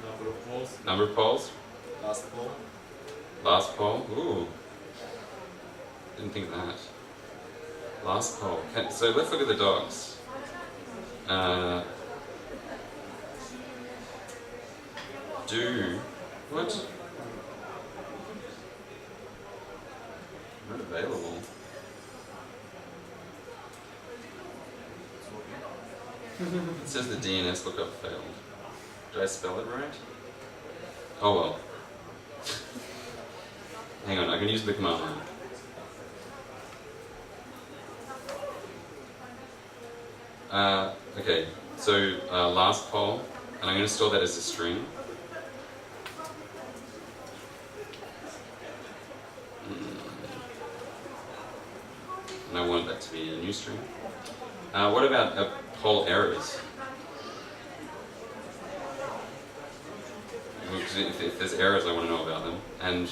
Number of polls. Number of polls. Last poll. Last poll. Ooh. Didn't think of that. Last poll. Okay, so let's look at the dogs. Do what? Not available. It says the DNS lookup failed. Did I spell it right? Oh well. Hang on, I can use the command line. Okay, so last poll, and I'm going to store that as a string. And I want that to be a new string. What about poll errors? Because if there's errors, I want to know about them, and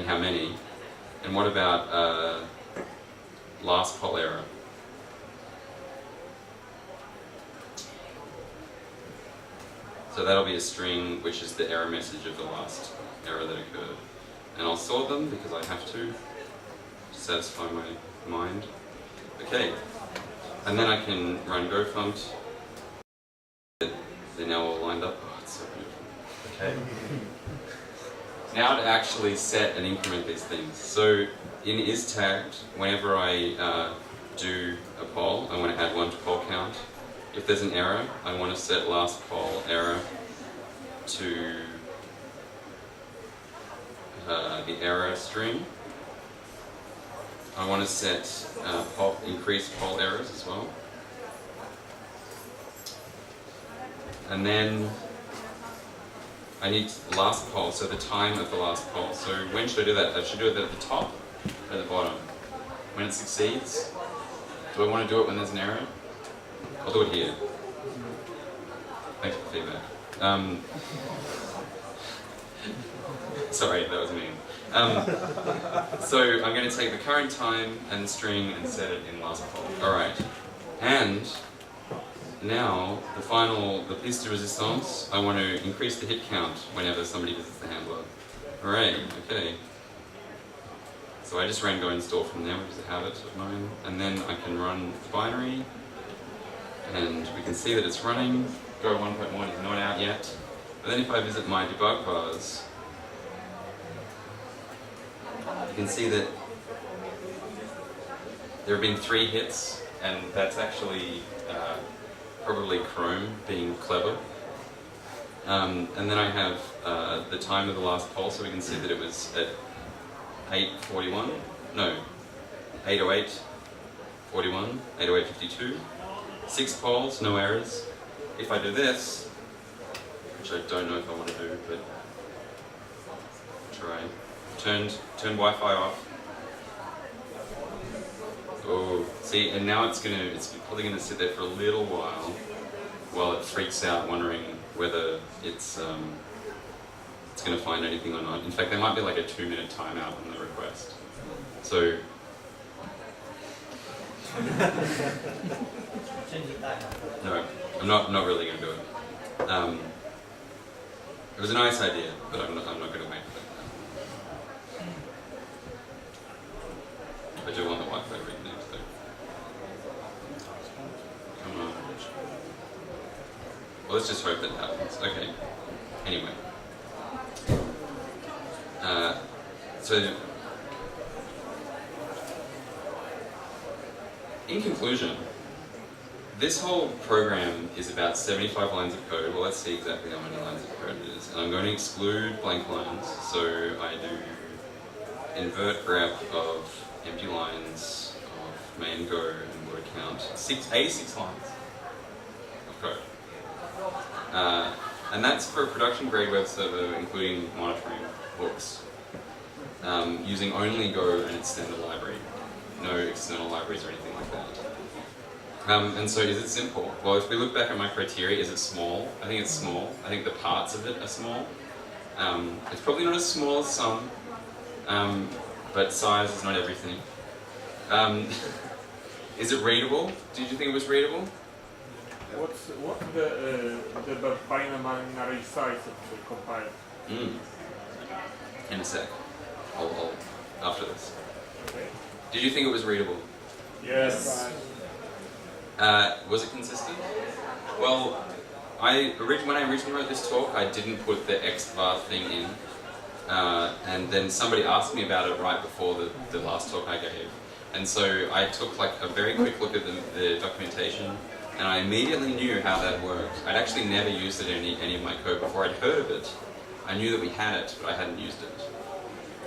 how many. And what about last poll error? So that'll be a string, which is the error message of the last error that occurred. And I'll sort them because I have to satisfy my mind. Okay, and then I can run gofunct. They're now all lined up. Oh, it's so beautiful. Okay. Now to actually set and increment these things. So in is tagged, whenever I do a poll, I want to add 1 to poll count. If there's an error, I want to set last poll error to the error string. I want to set increase poll errors as well. And then I need last poll, so the time of the last poll. So when should I do that? I should do it at the top or at the bottom? When it succeeds? Do I want to do it when there's an error? I'll do it here. Thanks for feedback. Sorry, that was mean. So I'm going to take the current time and the string and set it in last poll. Alright. And now the piece de resistance, I want to increase the hit count whenever somebody visits the handler. Alright, okay. So I just ran go install from there, which is a habit of mine. And then I can run the binary. And we can see that it's running. Go 1.1 is not out yet. But then if I visit my debug bars, you can see that there have been 3 hits, and that's actually probably Chrome being clever. And then I have the time of the last poll, so we can see that it was at 8:41. No, 8:08:41, 8:08:52. 6 polls, no errors. If I do this, which I don't know if I want to do, but try. Turn Wi-Fi off. Oh, see, and now it's probably gonna sit there for a little while it freaks out, wondering whether it's gonna find anything or not. In fact, there might be like a 2-minute timeout on the request. So. No, I'm not really going to do it. It was a nice idea, but I'm not going to wait for that. I do want the Wi-Fi read next though. Come on. let's just hope that happens. Okay. Anyway. So, in conclusion, this whole program is about 75 lines of code. Well, let's see exactly how many lines of code it is. And I'm going to exclude blank lines. So I do invert grep of empty lines of main go and word count. 6 lines of code. And that's for a production grade web server, including monitoring hooks. Using only Go and its standard library. No external libraries or anything like that. And so is it simple? Well, if we look back at my criteria, is it small? I think it's small. I think the parts of it are small. It's probably not as small as some, but size is not everything. Is it readable? Did you think it was readable? What's the binary size of the compiler? In a sec. I'll after this. Okay. Did you think it was readable? Yes. Was it consistent? Well, when I originally wrote this talk, I didn't put the xvar thing in, and then somebody asked me about it right before the last talk I gave, and so I took like a very quick look at the documentation, and I immediately knew how that worked. I'd actually never used it in any of my code before. I'd heard of it. I knew that we had it, but I hadn't used it.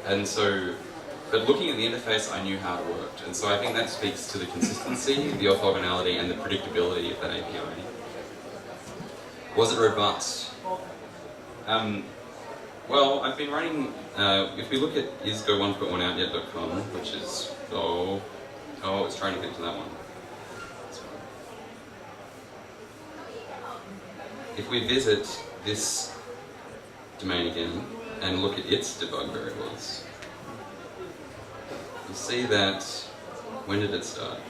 And so, but looking at the interface, I knew how it worked. And so I think that speaks to the consistency, the orthogonality, and the predictability of that API. Was it robust? Well, I've been running, if we look at isgo1.1outyet.com, which is, it's trying to get to that one. If we visit this domain again and look at its debug variables, you'll see that, when did it start?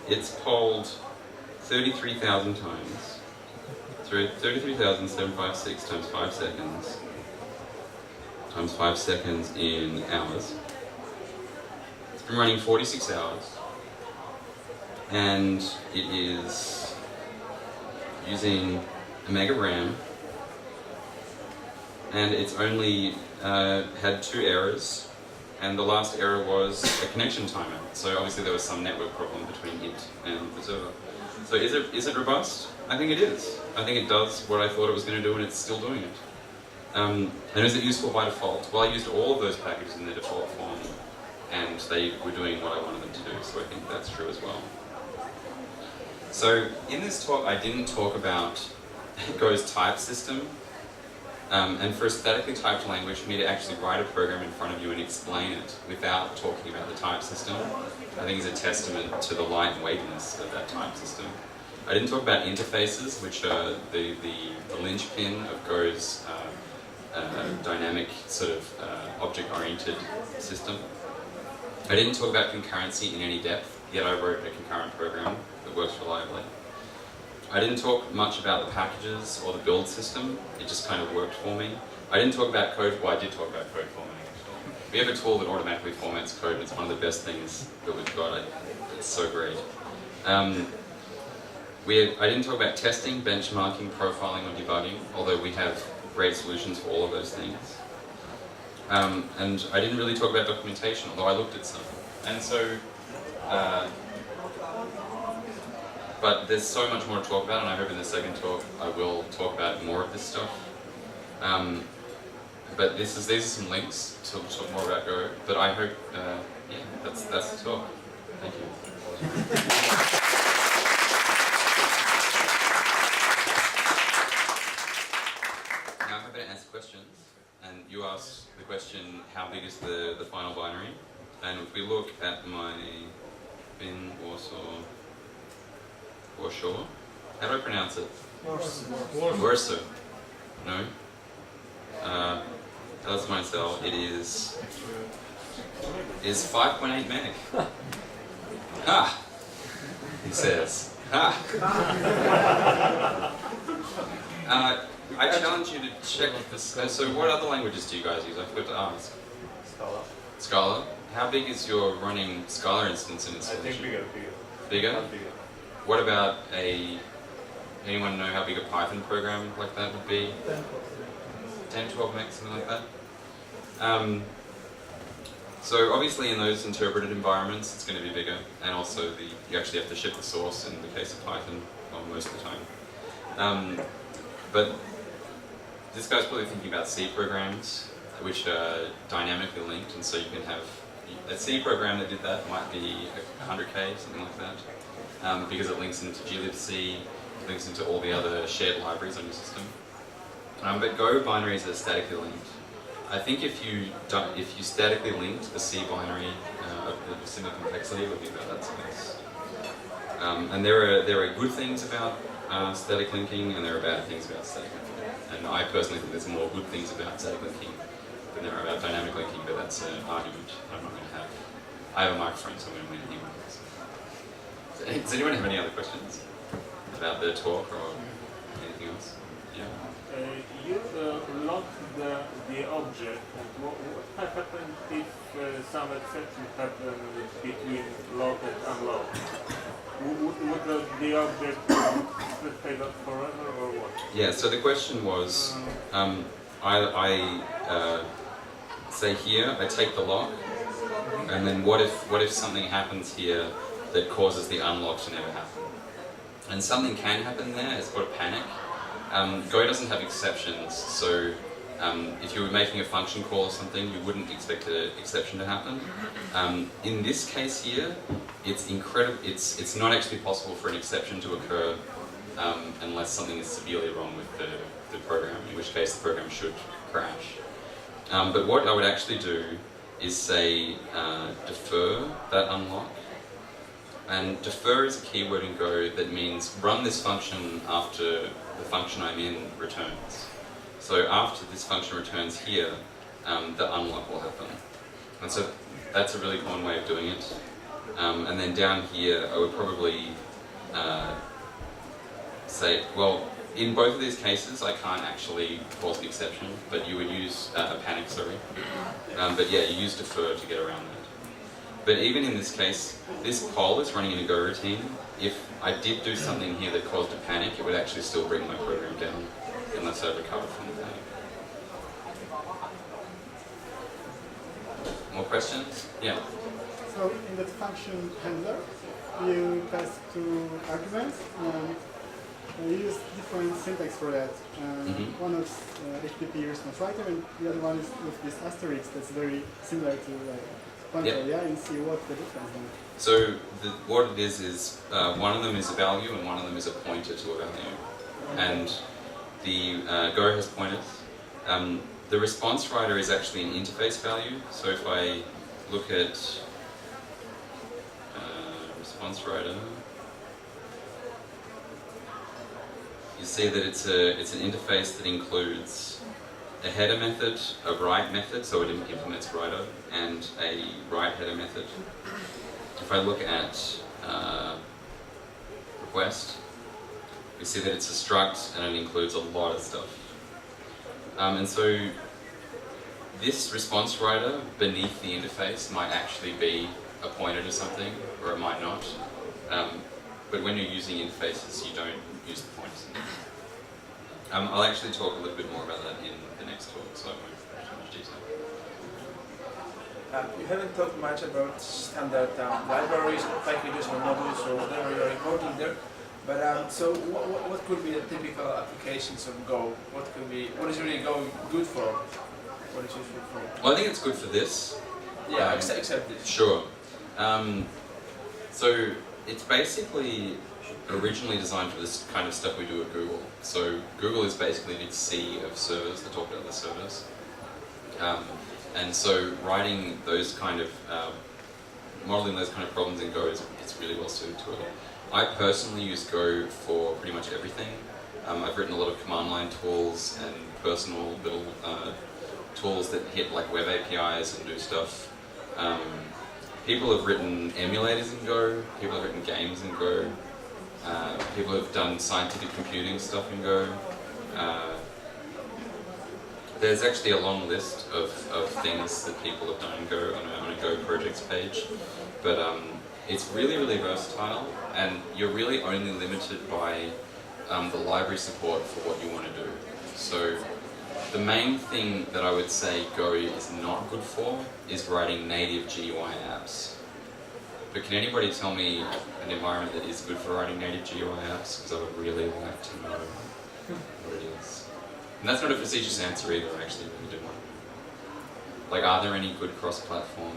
It's polled 33,000 times. Sorry, 33,756 times 5 seconds, times 5 seconds in hours. It's been running 46 hours. And it is using a mega RAM, and it's only had 2 errors, and the last error was a connection timer. So obviously there was some network problem between it and the server. So is it robust? I think it is. I think it does what I thought it was going to do, and it's still doing it. And is it useful by default? Well, I used all of those packages in their default form, and they were doing what I wanted them to do, so I think that's true as well. So in this talk, I didn't talk about Go's type system, and for a statically typed language, for me to actually write a program in front of you and explain it without talking about the type system, I think is a testament to the lightweightness of that type system. I didn't talk about interfaces, which are the linchpin of Go's dynamic sort of object-oriented system. I didn't talk about concurrency in any depth, yet I wrote a concurrent program that works reliably. I didn't talk much about the packages or the build system, it just kind of worked for me. I didn't talk about code, well I did talk about code formatting actually. We have a tool that automatically formats code, and it's one of the best things that we've got, it's so great. I didn't talk about testing, benchmarking, profiling, or debugging, although we have great solutions for all of those things. And I didn't really talk about documentation, although I looked at some. And so, but there's so much more to talk about, and I hope in the second talk I will talk about more of this stuff. But these are some links to talk more about Go. But I hope, yeah, that's the talk. Thank you. Questions, and you asked the question, how big is the final binary? And if we look at my bin Warsaw, how do I pronounce it? Warsaw. No? That's my cell. It is 5.8 meg. Ha! He says. Ha! I challenge you to check this. So what other languages do you guys use? I forgot to ask. Scala. Scala? How big is your running Scala instance in installation? I think bigger. Bigger? Not bigger. what about anyone know how big a Python program like that would be? 10, 12 megs, something like that. So obviously in those interpreted environments it's going to be bigger, and also you actually have to ship the source in the case of Python, well, most of the time. But this guy's probably thinking about C programs, which are dynamically linked, and so you can have a C program that did that might be 100K, something like that, because it links into glibc, links into all the other shared libraries on your system. But Go binaries are statically linked. I think if you statically linked the C binary of the similar complexity, it would be about that size. And there are good things about static linking, and there are bad things about static linking. And I personally think there's more good things about static linking than there are about dynamic linking, but that's an argument I'm not going to have. I have a microphone, so I'm going to win anyway. Does anyone have any other questions about the talk or anything else? Yeah. You locked the object, and what happened if some exception happened between lock and unlock? Would the object stay locked forever or what? Yeah, so the question was, I say here, I take the lock, and then what if something happens here that causes the unlock to never happen? And something can happen there, it's called a panic. Go doesn't have exceptions, so if you were making a function call or something, you wouldn't expect an exception to happen. In this case here, it's incredible. It's not actually possible for an exception to occur unless something is severely wrong with the program, in which case the program should crash. But what I would actually do is say defer that unlock. And defer is a keyword in Go that means run this function after the function I'm in returns. So after this function returns here, the unlock will happen. And so that's a really common way of doing it. And then down here, I would probably say, well, in both of these cases, I can't actually cause the exception, but you would use a panic, sorry. But yeah, you use defer to get around that. But even in this case, this poll is running in a Go routine. If I did do something here that caused a panic, it would actually still bring my program down unless I recovered from the panic. More questions? Yeah. So in that function handler, you pass two arguments and you use different syntax for that. One is HTTP response writer, and the other one is with this asterisk that's very similar to pointer, yeah, and see what the difference is. So what it is one of them is a value and one of them is a pointer to a value. And the Go has pointers. The response writer is actually an interface value. So if I look at response writer, you see that it's an interface that includes a header method, a write method, so it implements writer, and a write header method. If I look at request, we see that it's a struct and it includes a lot of stuff. And so this response writer beneath the interface might actually be a pointer to something, or it might not. But when you're using interfaces, you don't use the pointers. I'll actually talk a little bit more about that in the next talk, so I won't go into much detail. You haven't talked much about standard libraries, packages, or modules, or whatever you're importing there. But so, what could be the typical applications of Go? What is really Go good for? What is useful for? Well, I think it's good for this. Yeah, except this. Sure. So it's basically originally designed for this kind of stuff we do at Google. So Google is basically a big sea of servers that talk to other servers. And so writing those kind of, modeling those kind of problems in Go is really well suited to it. I personally use Go for pretty much everything. I've written a lot of command line tools and personal little tools that hit like web APIs and do stuff. People have written emulators in Go, people have written games in Go, people have done scientific computing stuff in Go. There's actually a long list of things that people have done in Go on a Go projects page, but it's really, really versatile, and you're really only limited by the library support for what you want to do. So the main thing that I would say Go is not good for is writing native GUI apps. But can anybody tell me an environment that is good for writing native GUI apps? Because I would really like to know what it is. And that's not a facetious answer either, I actually really do. Like, are there any good cross-platform?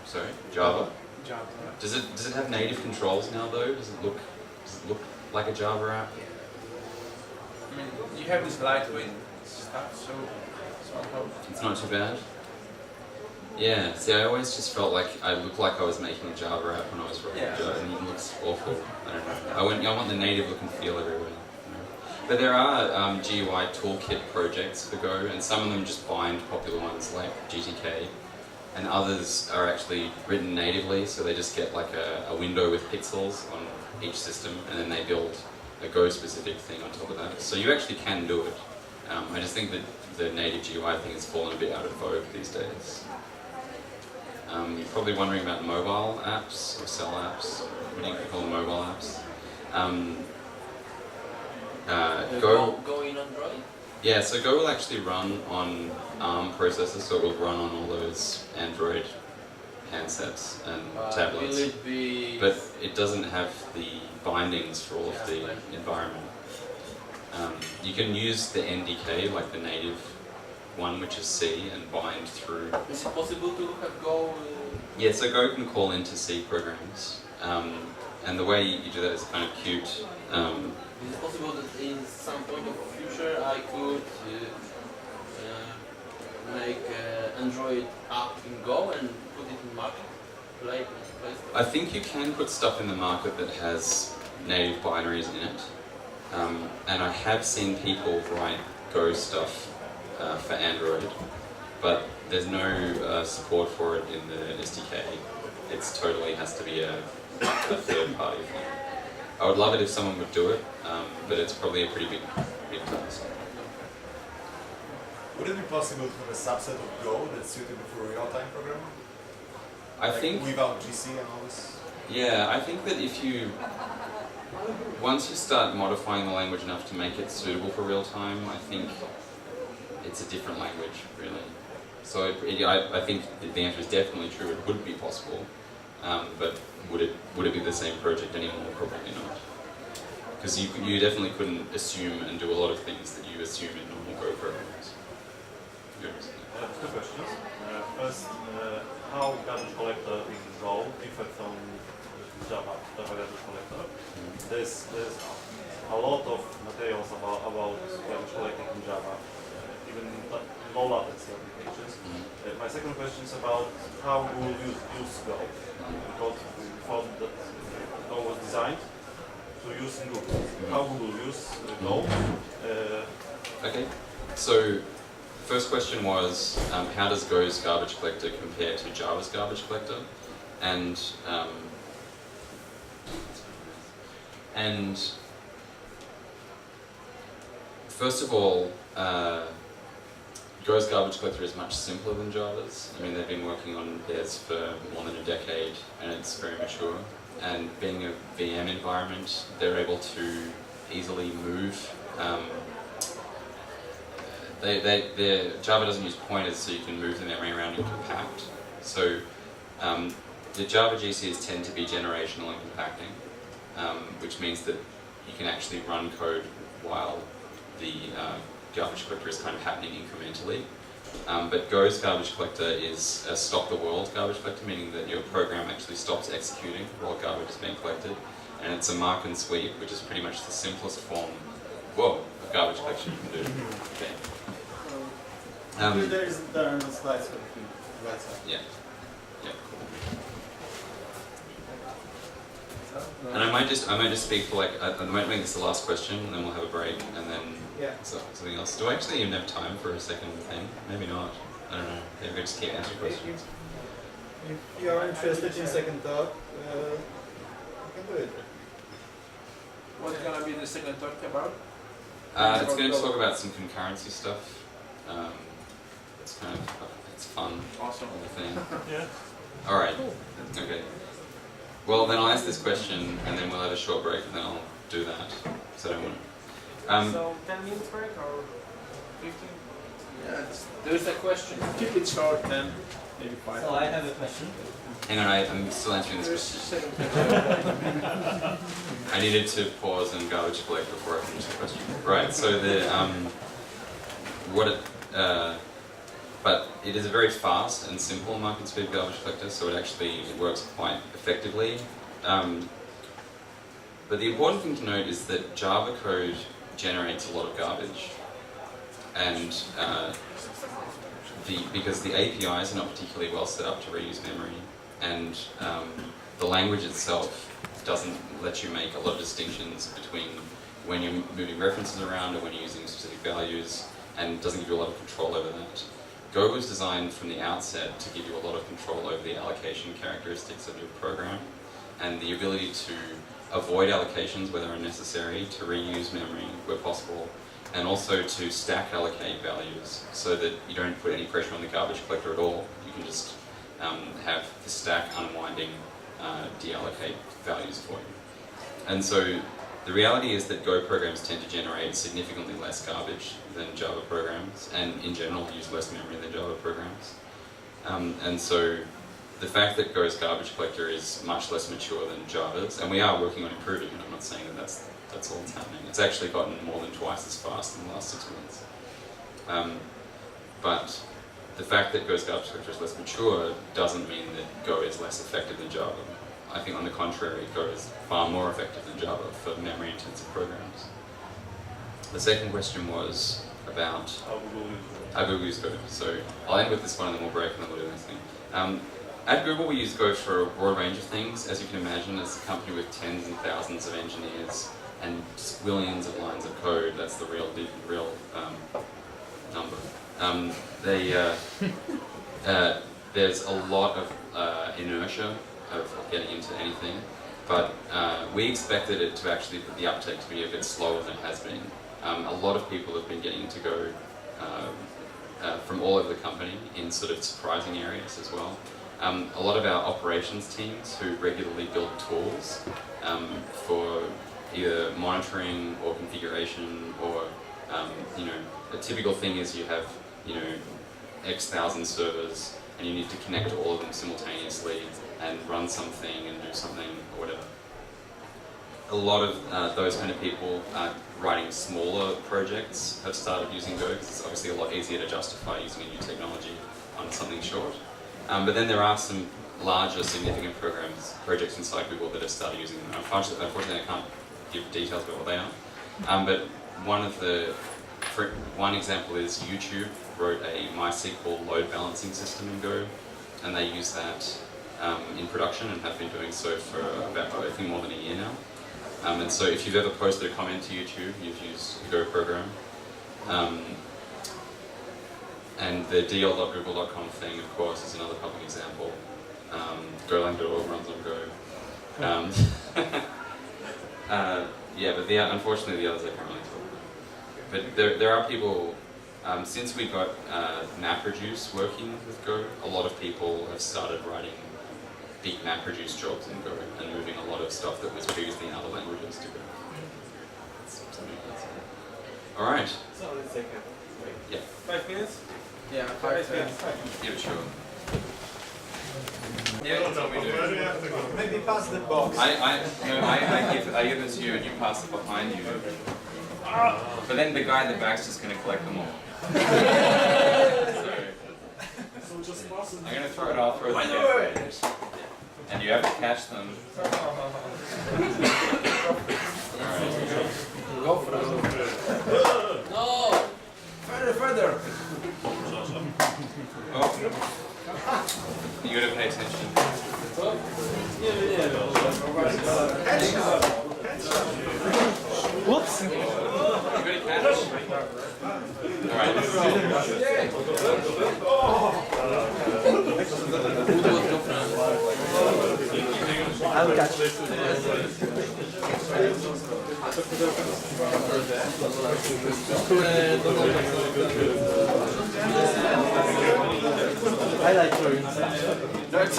Sorry, Java. Java. Does it have native controls now though? Does it look like a Java app? I mean, you have this lightweight stuff, so somehow. It's not too bad. Yeah. See, I always just felt like I looked like I was making a Java app when I was writing Java, and it looks awful. I don't know. I want the native look and feel everywhere. But there are GUI toolkit projects for Go, and some of them just bind popular ones like GTK, and others are actually written natively, so they just get like a window with pixels on each system, and then they build a Go-specific thing on top of that. So you actually can do it. I just think that the native GUI thing has fallen a bit out of vogue these days. You're probably wondering about mobile apps or cell apps. What do you call them, mobile apps? Go in Android? Yeah, so Go will actually run on ARM processors, so it will run on all those Android handsets and tablets. Will it be... But it doesn't have the bindings for all of the environment. You can use the NDK, like the native one, which is C, and bind through. Is it possible to have Go? Yeah, so Go can call into C programs, and the way you do that is kind of cute. Is it possible that in some point of future I could make Android app in Go and put it in marketplace? I think you can put stuff in the market that has native binaries in it, and I have seen people write Go stuff for Android, but there's no support for it in the SDK. It's totally has to be a third-party thing. I would love it if someone would do it, but it's probably a pretty big task. Would it be possible to have a subset of Go that's suitable for real-time programming? I think without GC and all this? Yeah, I think that if you once you start modifying the language enough to make it suitable for real time, I think it's a different language, really. So I think the answer is definitely true. It would be possible, but would it be the same project anymore? Probably not. Because you definitely couldn't assume and do a lot of things that you assume in normal Go programs. Two questions. First, how garbage collector in Go differs from Java garbage collector? There's a lot of materials about garbage collecting in Java, even low latency applications. My second question is about how Google use Go, because we thought that Go was designed to use in Google. How Google use Go? Okay, so first question was how does Go's garbage collector compare to Java's garbage collector? And first of all, Go's garbage collector is much simpler than Java's. I mean, they've been working on theirs for more than a decade, and it's very mature. And being a VM environment, they're able to easily move. Java doesn't use pointers, so you can move the memory around in compact. So the Java GCs tend to be generational in compacting, which means that you can actually run code while the garbage collector is kind of happening incrementally. But Go's garbage collector is a stop the world garbage collector, meaning that your program actually stops executing while garbage is being collected. And it's a mark and sweep, which is pretty much the simplest form of garbage collection you can do. Okay. There are no slides for the right side. Yeah. Yeah, cool. And I might just speak for I might make this the last question, and then we'll have a break, and then something else. Do I actually even have time for a second thing? Maybe not. I don't know. Maybe we just keep answering questions. If you are interested in second talk, you can do it. What's gonna be the second talk about? It's going to talk about some concurrency stuff. It's kind of it's fun. Awesome. The thing. Yeah. All right. Okay. Well, then I'll ask this question, and then we'll have a short break, and then I'll do that. So I don't want. So 10 minutes break or 15? Yeah, there's a question. Keep it short, then maybe 5. So I have a question. Hang on, I'm still answering this question. I needed to pause and garbage collect before I finish the question. Right. So but it is a very fast and simple market speed garbage collector, so it works quite effectively. But the important thing to note is that Java code generates a lot of garbage, and because the APIs are not particularly well set up to reuse memory, and the language itself doesn't let you make a lot of distinctions between when you're moving references around and when you're using specific values, and doesn't give you a lot of control over that. Go was designed from the outset to give you a lot of control over the allocation characteristics of your program, and the ability to avoid allocations where they're unnecessary, to reuse memory where possible, and also to stack allocate values so that you don't put any pressure on the garbage collector at all. You can just have the stack unwinding deallocate values for you. And so the reality is that Go programs tend to generate significantly less garbage than Java programs, and in general use less memory than Java programs. And so the fact that Go's garbage collector is much less mature than Java's, and we are working on improving it, I'm not saying that that's all that's happening. It's actually gotten more than twice as fast in the last 6 months. But the fact that Go's garbage collector is less mature doesn't mean that Go is less effective than Java. I think on the contrary, Go is far more effective than Java for memory-intensive programs. The second question was about how Google use Go. So I'll end with this one and then we'll break and then we'll do the next thing. At Google, we use Go for a broad range of things. As you can imagine, as a company with tens and thousands of engineers and just billions of lines of code, that's the real number. There's a lot of inertia of getting into anything, but we expected it to actually, the uptake to be a bit slower than it has been. A lot of people have been getting into Go from all over the company in sort of surprising areas as well. A lot of our operations teams who regularly build tools for either monitoring or configuration, or a typical thing is you have X thousand servers and you need to connect to all of them simultaneously and run something and do something or whatever. A lot of those kind of people writing smaller projects have started using Go because it's obviously a lot easier to justify using a new technology on something short. But then there are some larger, significant projects inside Google that have started using them. Unfortunately, I can't give details about what they are. But one example is YouTube wrote a MySQL load balancing system in Go, and they use that in production and have been doing so for about, I think, more than a year now. And so if you've ever posted a comment to YouTube, you've used a Go program. And the deal.google.com thing, of course, is another public example. Golang.org runs on Go. Yeah, but unfortunately the others I can't really talk about. But there are people, since we got MapReduce working with Go, a lot of people have started writing big MapReduce jobs in Go and moving a lot of stuff that was previously in other languages to Go. All right. So let's take a break. Yeah. 5 minutes? Yeah, 5 minutes. Yeah, sure. Yeah, that's what we do. Maybe pass the box. I give it to you and you pass it behind you. But then the guy in the back's just going to collect them all. So I'm going to throw it off for the and you have to catch them. Go for it. No! Further! Oh. You gotta pay attention. Whoops! You gotta catch. Alright, this is it. I'll catch. I like throwing stuff. No, it's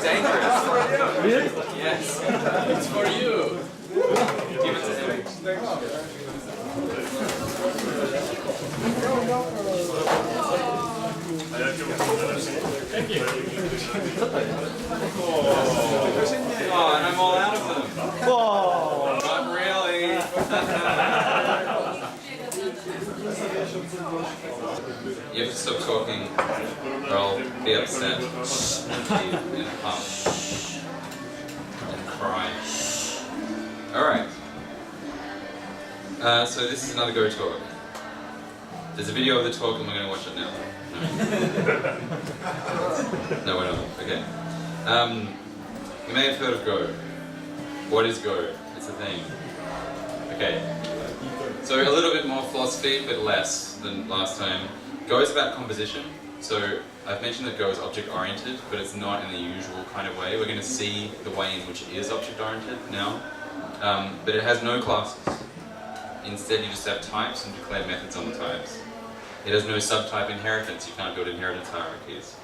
dangerous. Really? Yes. It's for you. Give it to him. Oh, and I'm all out of them. Whoa! Not really. You have to stop talking, or I'll be upset. And huff. And cry. Alright. So this is another Go talk. There's a video of the talk and we're going to watch it now. No, we're not. Okay. You may have heard of Go. What is Go? It's a thing. Okay. So a little bit more philosophy, but less than last time. Go is about composition. So I've mentioned that Go is object-oriented, but it's not in the usual kind of way. We're going to see the way in which it is object-oriented now. But it has no classes. Instead, you just have types and declare methods on the types. It has no subtype inheritance. You can't build inheritance hierarchies.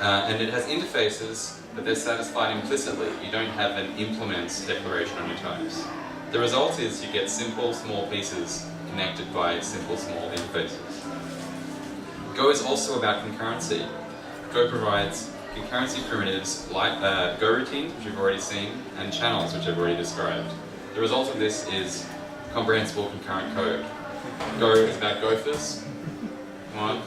And it has interfaces, but they're satisfied implicitly. You don't have an implements declaration on your types. The result is you get simple, small pieces connected by simple, small interfaces. Go is also about concurrency. Go provides concurrency primitives like Go routines, which you've already seen, and channels, which I've already described. The result of this is comprehensible concurrent code. Go is about gophers. Come on.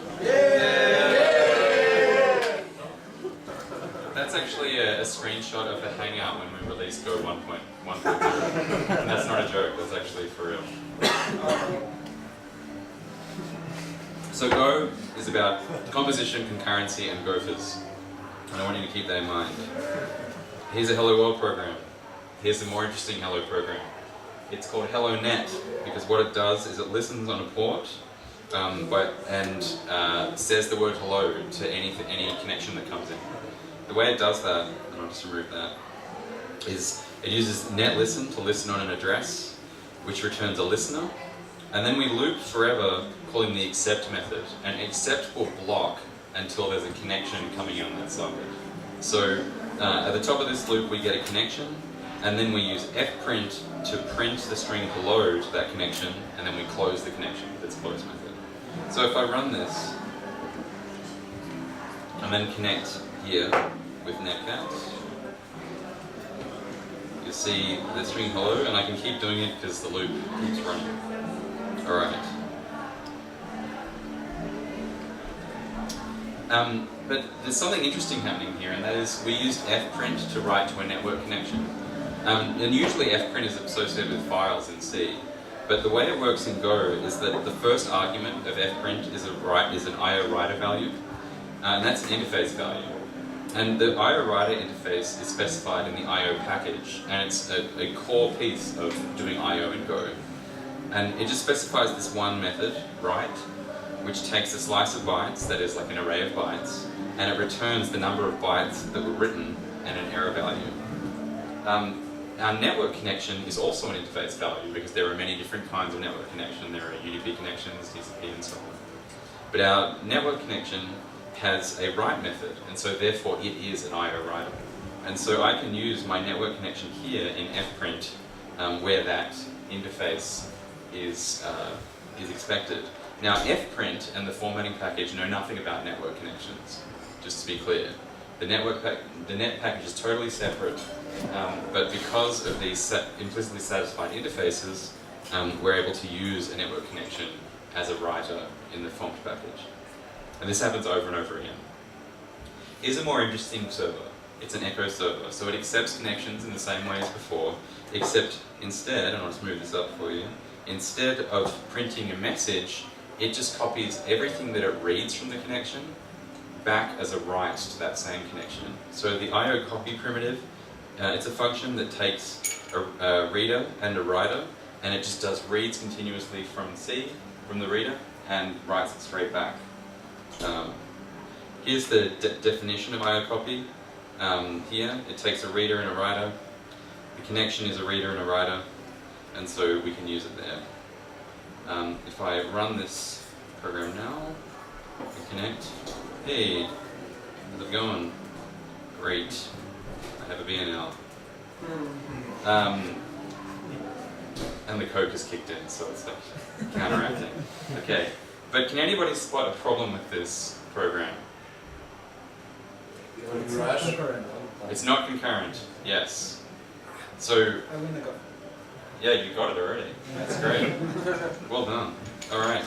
That's actually a screenshot of the Hangout when we released Go 1.1. And that's not a joke, that's actually for real. So Go is about composition, concurrency, and gophers. And I want you to keep that in mind. Here's a Hello World program. Here's a more interesting Hello program. It's called HelloNet because what it does is it listens on a port and says the word hello to any connection that comes in. The way it does that, and I'll just remove that, is it uses netlisten to listen on an address, which returns a listener, and then we loop forever calling the accept method, and accept will block until there's a connection coming in on that socket. So at the top of this loop we get a connection, and then we use fprint to print the string hello to that connection, and then we close the connection with its close method. So if I run this, and then connect here with netcat, you'll see the string hello, and I can keep doing it because the loop keeps running. Alright. But there's something interesting happening here, and that is we used fprint to write to a network connection. And usually fprint is associated with files in C, but the way it works in Go is that the first argument of fprint is an IO writer value, and that's an interface value. And the IO writer interface is specified in the IO package, and it's a core piece of doing IO in Go. And it just specifies this one method, write, which takes a slice of bytes, that is like an array of bytes, and it returns the number of bytes that were written and an error value. Our network connection is also an interface value because there are many different kinds of network connection. There are UDP connections, TCP, and so on. But our network connection has a write method, and so therefore it is an IO writer. And so I can use my network connection here in fprint where that interface is expected. Now fprint and the formatting package know nothing about network connections, just to be clear. The net package is totally separate, but because of these implicitly satisfied interfaces, we're able to use a network connection as a writer in the formed package. And this happens over and over again. Here's a more interesting server. It's an echo server, so it accepts connections in the same way as before, except instead, and I'll just move this up for you, instead of printing a message, it just copies everything that it reads from the connection back as a write to that same connection. So the IO copy primitive, it's a function that takes a reader and a writer, and it just does reads continuously from C, from the reader, and writes it straight back. Here's the definition of IO copy. Here, it takes a reader and a writer. The connection is a reader and a writer, and so we can use it there. If I run this program now, and connect, hey, How's it going? Great. I have a beer now. And the Coke has kicked in, so it's like counteracting. Okay, but can anybody spot a problem with this program? Crash. It's not concurrent, yes. So, I win the go. yeah, you got it already. That's great. Well done. All right.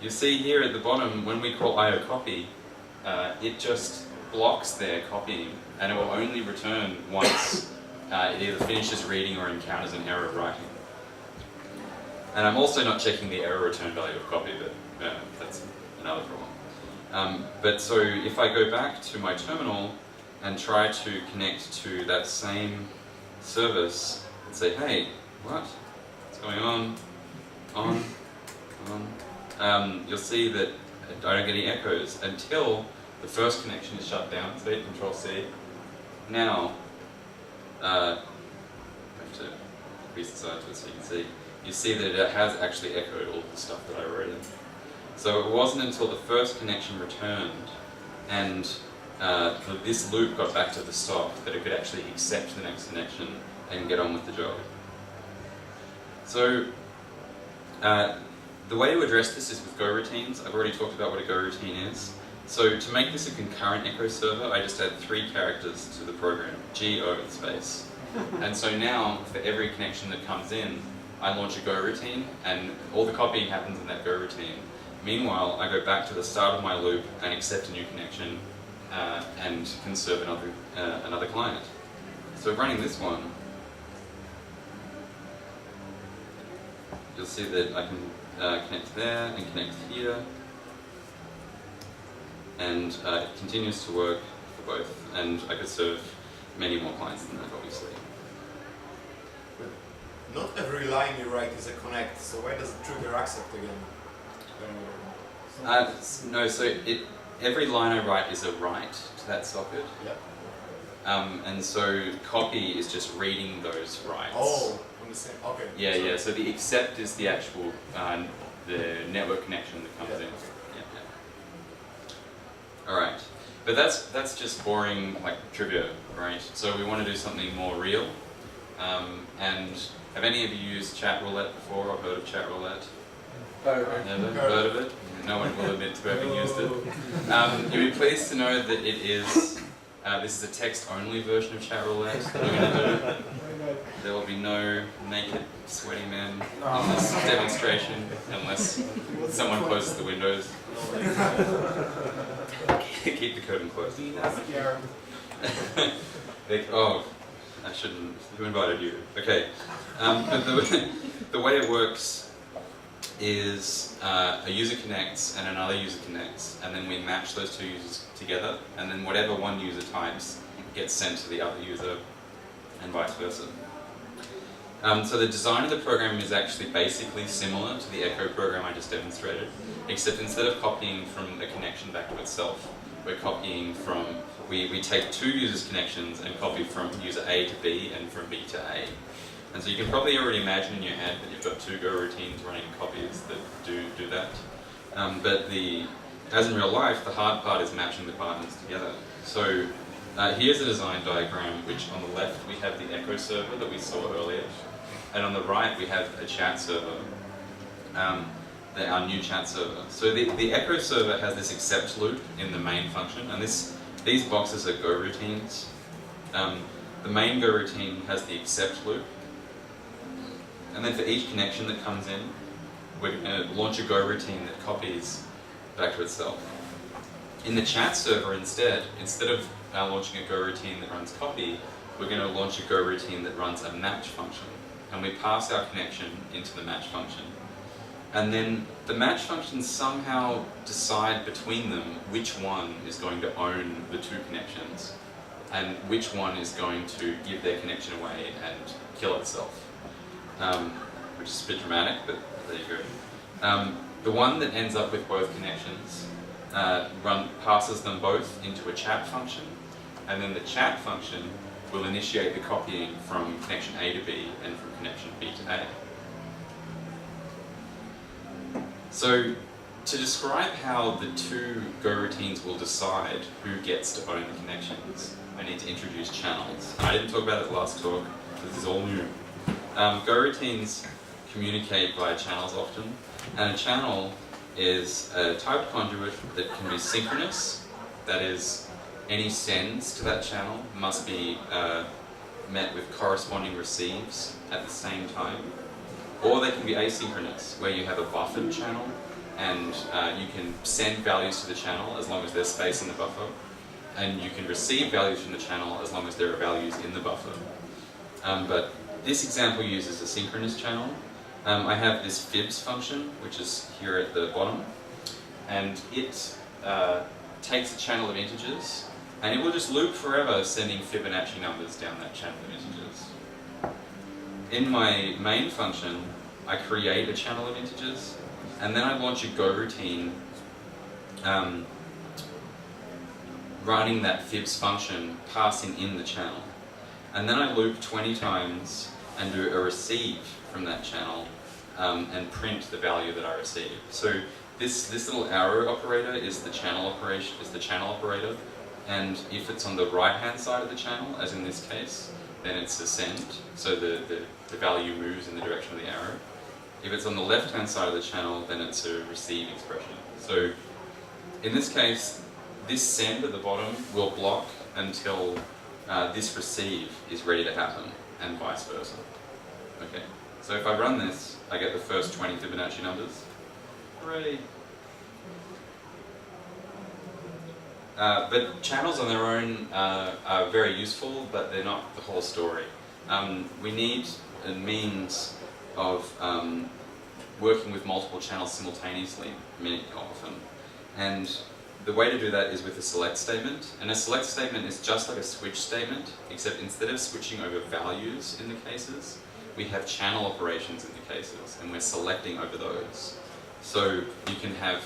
You see here at the bottom, when we call IO copy, it just blocks their copying, and it will only return once it either finishes reading or encounters an error writing. And I'm also not checking the error return value of copy, but that's another problem. But so if I go back to my terminal and try to connect to that same service and say, hey, what's going on? You'll see that I don't get any echoes until the first connection is shut down. So hit Control C. Now, I have to increase the size of it so you can see. You see that it has actually echoed all the stuff that I wrote in. So it wasn't until the first connection returned and this loop got back to the stop that it could actually accept the next connection and get on with the job. So the way to address this is with Go routines. I've already talked about what a Go routine is. So to make this a concurrent echo server, I just add 3 characters to the program, G-O space. And so now, for every connection that comes in, I launch a Go routine, and all the copying happens in that Go routine. Meanwhile, I go back to the start of my loop and accept a new connection and can serve another client. So running this one, you'll see that I can connect there and connect here. And it continues to work for both, and I could serve many more clients than that, obviously. Not every line you write is a connect, so why does it trigger accept again? No, so every line I write is a write to that socket. Yeah. And so copy is just reading those writes. Oh, on the same. Okay. Yeah. So the accept is the actual the network connection that comes in. All right, but that's just boring like trivia, right? So we want to do something more real. And have any of you used chat roulette before or heard of chat roulette? Never heard of it? No one will admit to having used it. You'll be pleased to know that it is. This is a text-only version of chat roulette. There will be no naked, sweaty men in this demonstration unless someone closes the windows. Keep the curtain closed. Oh, I shouldn't. Who invited you? Okay. But the way it works is a user connects and another user connects, and then we match those 2 users together, and then whatever one user types gets sent to the other user, and vice versa. So the design of the program is actually basically similar to the echo program I just demonstrated, except instead of copying from a connection back to itself, we're copying from, we take 2 users' connections and copy from user A to B and from B to A. And so you can probably already imagine in your head that you've got 2 Go routines running copies that do that. But as in real life, the hard part is matching the partners together. So here's a design diagram, which on the left we have the echo server that we saw earlier, and on the right we have a chat server, our new chat server. So the echo server has this accept loop in the main function, and these boxes are Go routines. The main Go routine has the accept loop, and then for each connection that comes in, we're going to launch a Go routine that copies back to itself. In the chat server instead of launching a Go routine that runs copy, we're going to launch a Go routine that runs a match function. And we pass our connection into the match function. And then the match functions somehow decide between them which one is going to own the 2 connections and which one is going to give their connection away and kill itself. Which is a bit dramatic, but there you go. The one that ends up with both connections passes them both into a chat function, and then the chat function will initiate the copying from connection A to B and from connection B to A. So to describe how the two Go routines will decide who gets to own the connections, I need to introduce channels. I didn't talk about it last talk, this is all new. Go routines communicate via channels often, and a channel is a type of conduit that can be synchronous, that is, any sends to that channel must be met with corresponding receives at the same time. Or they can be asynchronous, where you have a buffered channel and you can send values to the channel as long as there's space in the buffer, and you can receive values from the channel as long as there are values in the buffer. But this example uses a synchronous channel. I have this fibs function, which is here at the bottom, and it takes a channel of integers, and it will just loop forever sending Fibonacci numbers down that channel of integers. In my main function, I create a channel of integers, and then I launch a Go routine running that fibs function, passing in the channel. And then I loop 20 times and do a receive from that channel and print the value that I receive. So this little arrow operator is the channel operation, is the channel operator, and if it's on the right-hand side of the channel, as in this case, then it's a send, so the value moves in the direction of the arrow. If it's on the left-hand side of the channel, then it's a receive expression. So in this case, this send at the bottom will block until this receive is ready to happen, and vice versa. Okay, so if I run this, I get the first 20 Fibonacci numbers. Hooray! But channels on their own are very useful, but they're not the whole story. We need a means of working with multiple channels simultaneously, often. And the way to do that is with a select statement. And a select statement is just like a switch statement, except instead of switching over values in the cases, we have channel operations in the cases, and we're selecting over those. So you can have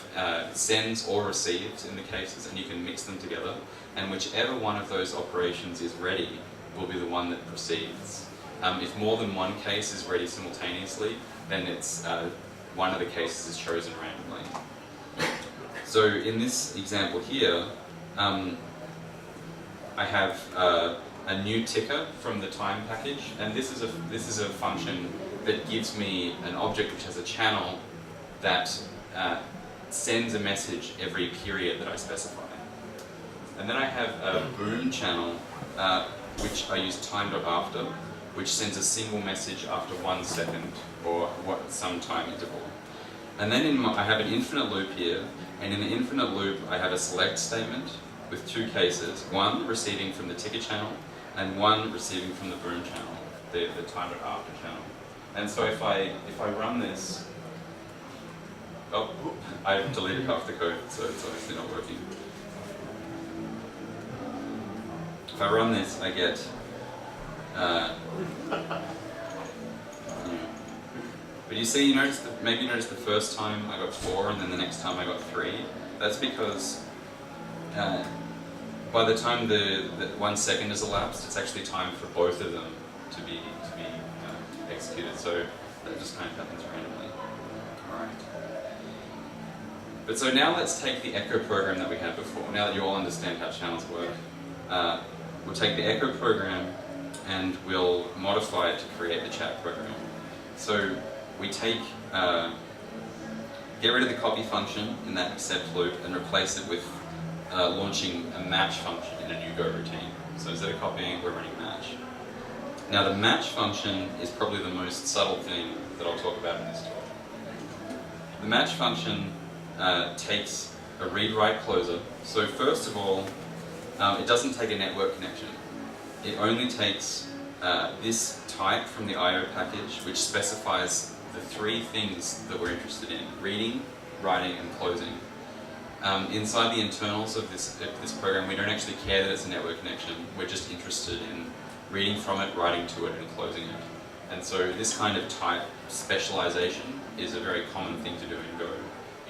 sends or receives in the cases, and you can mix them together, and whichever one of those operations is ready will be the one that proceeds. If more than one case is ready simultaneously, then it's one of the cases is chosen randomly. So in this example here, I have a new ticker from the time package, and this is a function that gives me an object which has a channel that sends a message every period that I specify. And then I have a boom channel, which I use time.after, which sends a single message after 1 second, or some time interval. And then I have an infinite loop here, and in the infinite loop I have a select statement with two cases, one receiving from the ticker channel, and one receiving from the boom channel, the time.after channel. And so if I run this, oh, I've deleted half the code, so it's obviously not working. If I run this, I get but you see, maybe you noticed the first time I got 4 and then the next time I got 3. That's because by the time the 1 second has elapsed, it's actually time for both of them to be executed. So that just kind of happens randomly. Alright. But so now let's take the echo program that we had before. Now that you all understand how channels work, we'll take the echo program and we'll modify it to create the chat program. So we take, get rid of the copy function in that accept loop and replace it with launching a match function in a new Go routine. So instead of copying, we're running match. Now the match function is probably the most subtle thing that I'll talk about in this talk. The match function takes a read-write closer. So first of all, it doesn't take a network connection. It only takes this type from the I/O package, which specifies the 3 things that we're interested in: reading, writing, and closing. Inside the internals of this program, we don't actually care that it's a network connection. We're just interested in reading from it, writing to it, and closing it. And so this kind of type specialization is a very common thing to do in Go.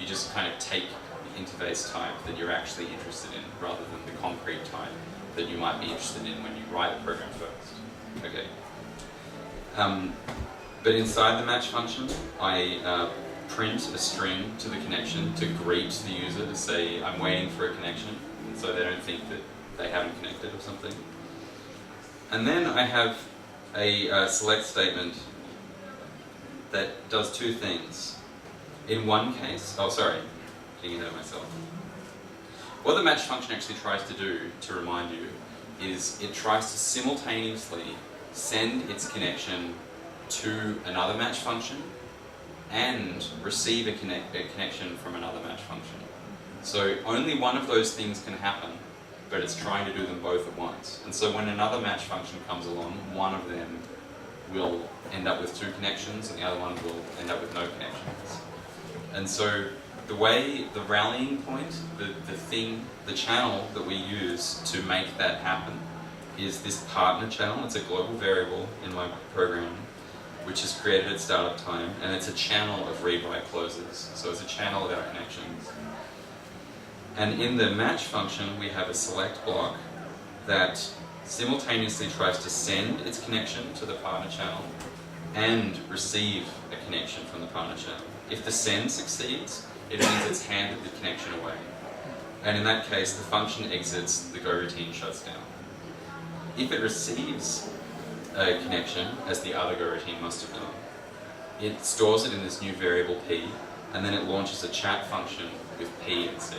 You just kind of take the interface type that you're actually interested in, rather than the concrete type that you might be interested in when you write the program first. Okay. But inside the match function, I print a string to the connection to greet the user, to say, I'm waiting for a connection, and so they don't think that they haven't connected or something. And then I have a select statement that does two things. In one case, oh sorry, getting ahead of myself. What the match function actually tries to do, to remind you, is it tries to simultaneously send its connection to another match function and receive a connection from another match function. So only one of those things can happen, but it's trying to do them both at once. And so when another match function comes along, one of them will end up with two connections and the other one will end up with no connections. And so the way, the rallying point, the channel that we use to make that happen is this partner channel. It's a global variable in my program, which is created at startup time, and it's a channel of read-write closes. So it's a channel of our connections. And in the match function, we have a select block that simultaneously tries to send its connection to the partner channel and receive a connection from the partner channel. If the send succeeds, it means it's handed the connection away. And in that case, the function exits, the go routine shuts down. If it receives a connection, as the other go routine must have done, it stores it in this new variable p, and then it launches a chat function with p and c.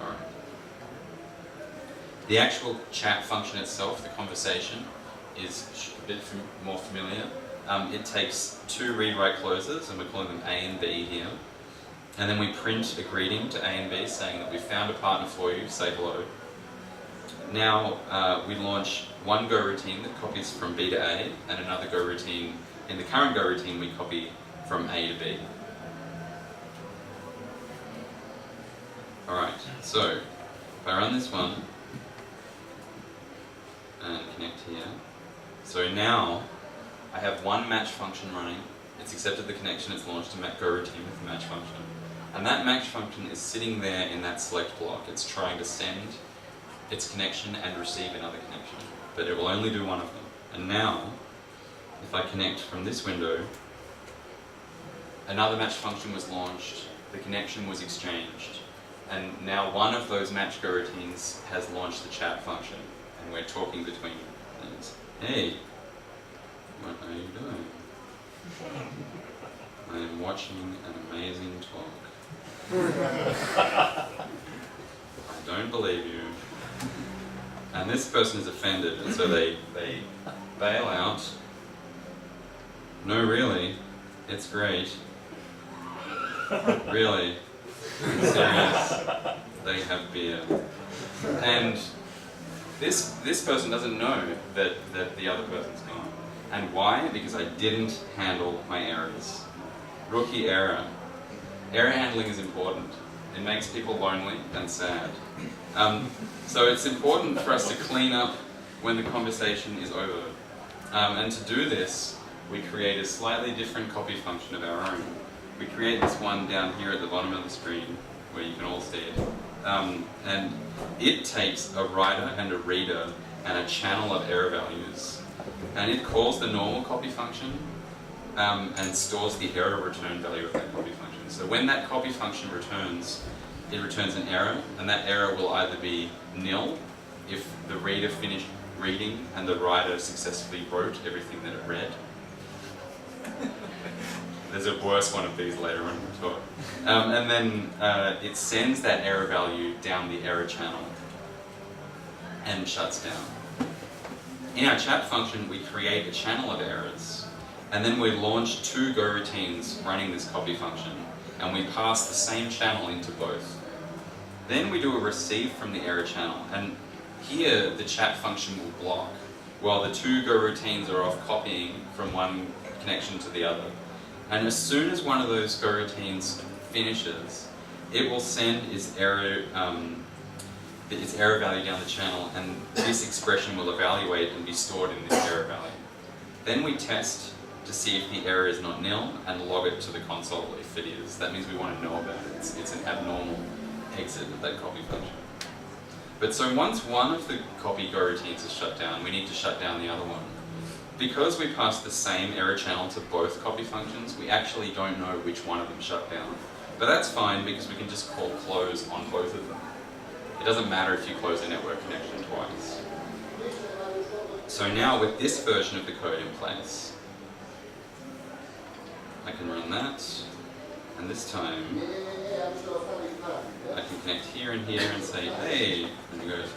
Alright. The actual chat function itself, the conversation, is a bit more familiar. It takes two read-write closes, and we're calling them A and B here. And then we print a greeting to A and B saying that we found a partner for you, say hello. Now we launch one go routine that copies from B to A, and another go routine, in the current go routine we copy from A to B. Alright, so if I run this one and connect here, so now I have one match function running, it's accepted the connection, it's launched a go routine with the match function. And that match function is sitting there in that select block. It's trying to send its connection and receive another connection, but it will only do one of them. And now, if I connect from this window, another match function was launched, the connection was exchanged, and now one of those match go routines has launched the chat function, and we're talking between things. Hey, what are you doing? I am watching an amazing talk. I don't believe you. And this person is offended, and so they bail out. No, really, it's great. Really, I'm serious. They have beer. And this person doesn't know that the other person's gone. And why? Because I didn't handle my errors. Rookie error. Error handling is important. It makes people lonely and sad. So it's important for us to clean up when the conversation is over. And to do this, we create a slightly different copy function of our own. We create this one down here at the bottom of the screen, where you can all see it. And it takes a writer and a reader and a channel of error values. And it calls the normal copy function and stores the error return value of that copy function. So when that copy function returns, it returns an error, and that error will either be nil if the reader finished reading and the writer successfully wrote everything that it read. There's a worse one of these later on, I'm sure. And then it sends that error value down the error channel and shuts down. In our chat function, we create a channel of errors, and then we launch two go routines running this copy function, and we pass the same channel into both. Then we do a receive from the error channel, and here the chat function will block, while the two go routines are off copying from one connection to the other. And as soon as one of those go routines finishes, it will send its error value down the channel, and this expression will evaluate and be stored in this error value. Then we test to see if the error is not nil and log it to the console if it is. That means we want to know about it. It's an abnormal exit of that copy function. But so once one of the copy go routines is shut down, we need to shut down the other one. because we passed the same error channel to both copy functions, we actually don't know which one of them shut down. But that's fine because we can just call close on both of them. It doesn't matter if you close a network connection twice. So now with this version of the code in place, I can run that, and this time I can connect here and here and say, hey, and it goes,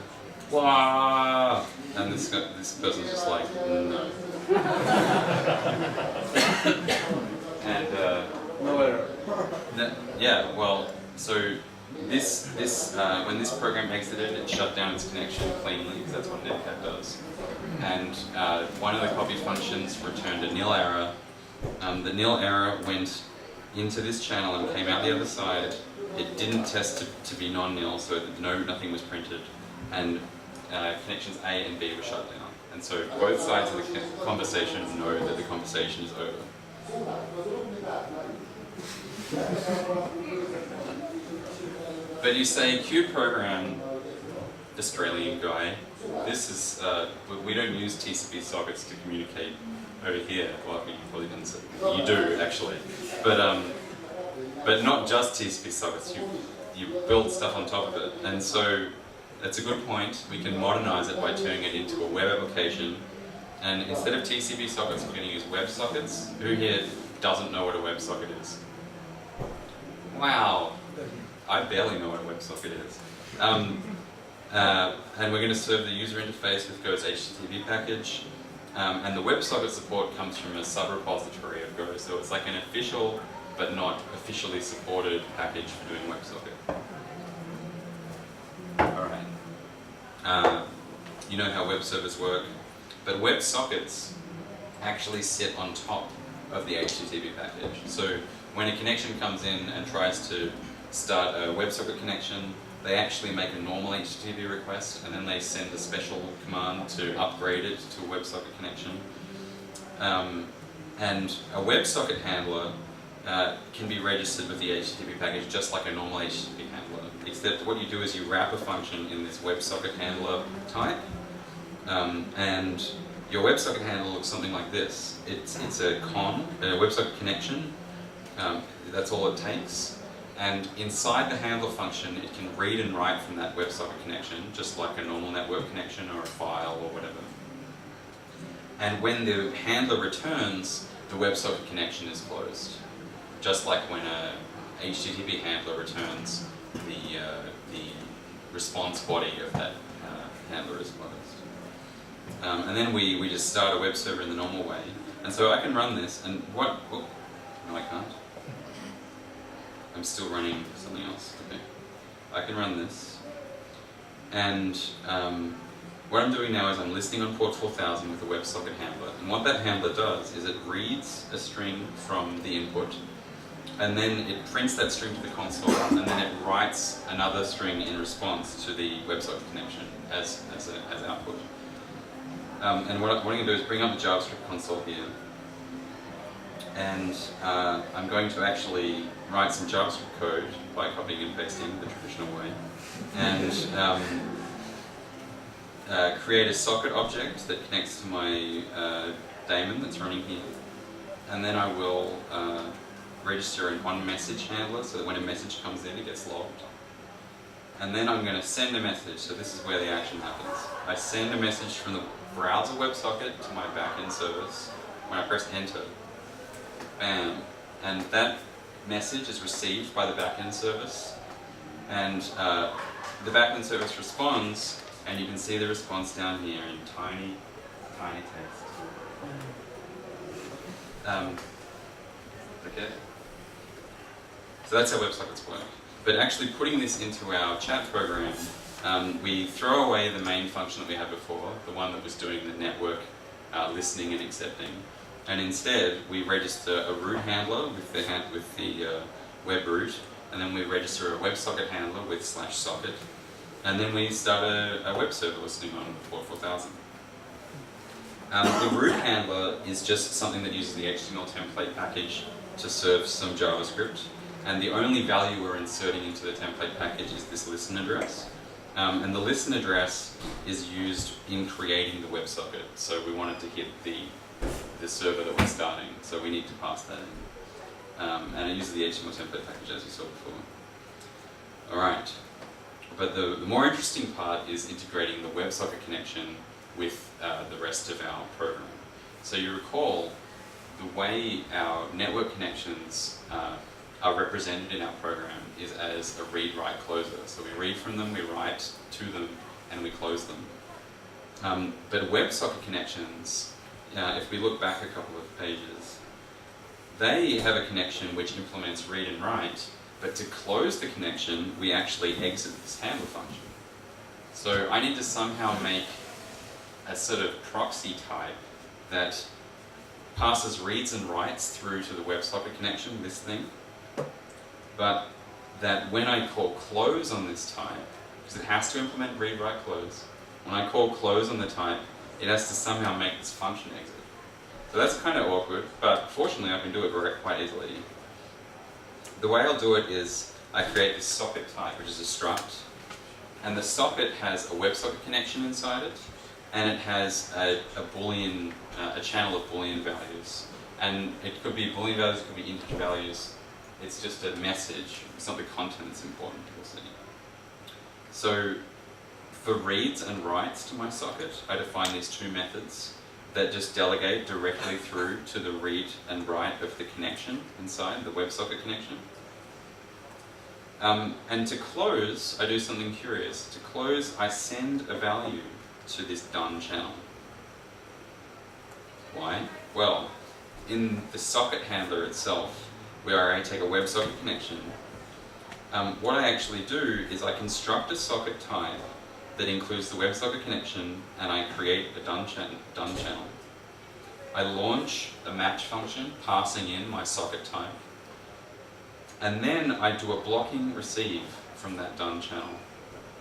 wow, and this person's just like, no. And No error. yeah, well, so this when this program exited, it shut down its connection cleanly, because that's what Netcat does. And one of the copy functions returned a nil error. The nil error went into this channel and came out the other side. It didn't test to be non-nil, so nothing was printed. And connections A and B were shut down. And so both sides of the conversation know that the conversation is over. But you say, Q program, Australian guy, this is, we don't use TCP sockets to communicate over here. Well, you probably didn't say, you do actually. But not just TCP sockets, you build stuff on top of it. And so that's a good point. We can modernize it by turning it into a web application. And instead of TCP sockets, we're going to use web sockets. Who here doesn't know what a WebSocket is? Wow, I barely know what a WebSocket is. And we're going to serve the user interface with Go's HTTP package. And the WebSocket support comes from a sub-repository of Go, so it's like an official but not officially supported package for doing WebSocket. Alright. You know how web servers work, but WebSockets actually sit on top of the HTTP package. So when a connection comes in and tries to start a WebSocket connection, they actually make a normal HTTP request and then they send a special command to upgrade it to a WebSocket connection. And a WebSocket handler can be registered with the HTTP package just like a normal HTTP handler, except what you do is you wrap a function in this WebSocket handler type, and your WebSocket handler looks something like this. It's a WebSocket connection, that's all it takes. And inside the handler function, it can read and write from that WebSocket connection, just like a normal network connection or a file or whatever. And when the handler returns, the WebSocket connection is closed. Just like when a HTTP handler returns, the response body of that handler is closed. And then we just start a web server in the normal way. And so I can run this, and no I can't. I'm still running something else. Okay. I can run this, and what I'm doing now is I'm listening on port 4000 with a WebSocket handler, and what that handler does is it reads a string from the input, and then it prints that string to the console, and then it writes another string in response to the WebSocket connection as output. And what I'm going to do is bring up the JavaScript console here, and I'm going to actually write some JavaScript code by copying and pasting the traditional way, and create a socket object that connects to my daemon that's running here, and then I will register an onMessage handler so that when a message comes in it gets logged. And then I'm going to send a message, so this is where the action happens. I send a message from the browser WebSocket to my backend service. When I press enter, bam, and that message is received by the backend service, and the backend service responds, and you can see the response down here in tiny text. Okay. So that's how WebSockets work. But actually putting this into our chat program, we throw away the main function that we had before, the one that was doing the network listening and accepting, and instead we register a root handler with the web root, and then we register a WebSocket handler with /socket, and then we start a web server listening on port 4000. The root handler is just something that uses the HTML template package to serve some JavaScript, and the only value we're inserting into the template package is this listen address. And the listen address is used in creating the WebSocket. So we want it to hit the server that we're starting. So we need to pass that in. And it uses the HTML template package as you saw before. Alright. But the more interesting part is integrating the WebSocket connection with the rest of our program. So you recall the way our network connections are represented in our program is as a read-write closer. So we read from them, we write to them, and we close them. But WebSocket connections, if we look back a couple of pages, they have a connection which implements read and write, but to close the connection, we actually exit this handler function. So I need to somehow make a sort of proxy type that passes reads and writes through to the WebSocket connection, this thing, but that when I call close on this type, because it has to implement read, write, close, when I call close on the type, it has to somehow make this function exit. So that's kind of awkward, but fortunately I can do it quite easily. The way I'll do it is I create this socket type, which is a struct, and the socket has a WebSocket connection inside it, and it has a Boolean, a channel of Boolean values. And it could be Boolean values, it could be integer values. It's just a message. It's not the content that's important, we'll see. So for reads and writes to my socket, I define these two methods that just delegate directly through to the read and write of the connection inside, the WebSocket connection. And to close, I do something curious. To close, I send a value to this done channel. Why? Well, in the socket handler itself, where I take a WebSocket connection, what I actually do is I construct a socket type that includes the WebSocket connection, and I create a done channel. I launch a match function passing in my socket type, and then I do a blocking receive from that done channel.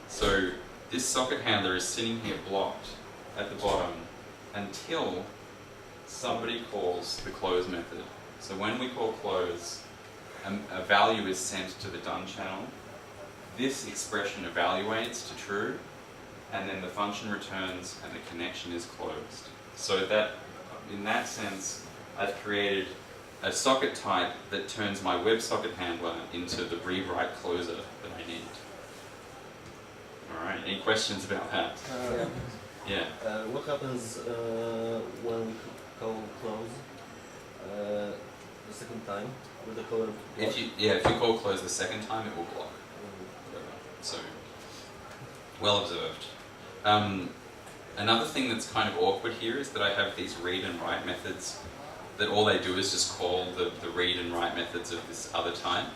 So this socket handler is sitting here blocked at the bottom until somebody calls the close method. So when we call close, a value is sent to the done channel. This expression evaluates to true, and then the function returns and the connection is closed. So that, in that sense, I've created a socket type that turns my WebSocket handler into the read-write closer that I need. Alright, any questions about that? Yeah. What happens when we call close the second time with the color block? If you call close the second time, it will block. So, well observed. Another thing that's kind of awkward here is that I have these read and write methods that all they do is just call the read and write methods of this other type.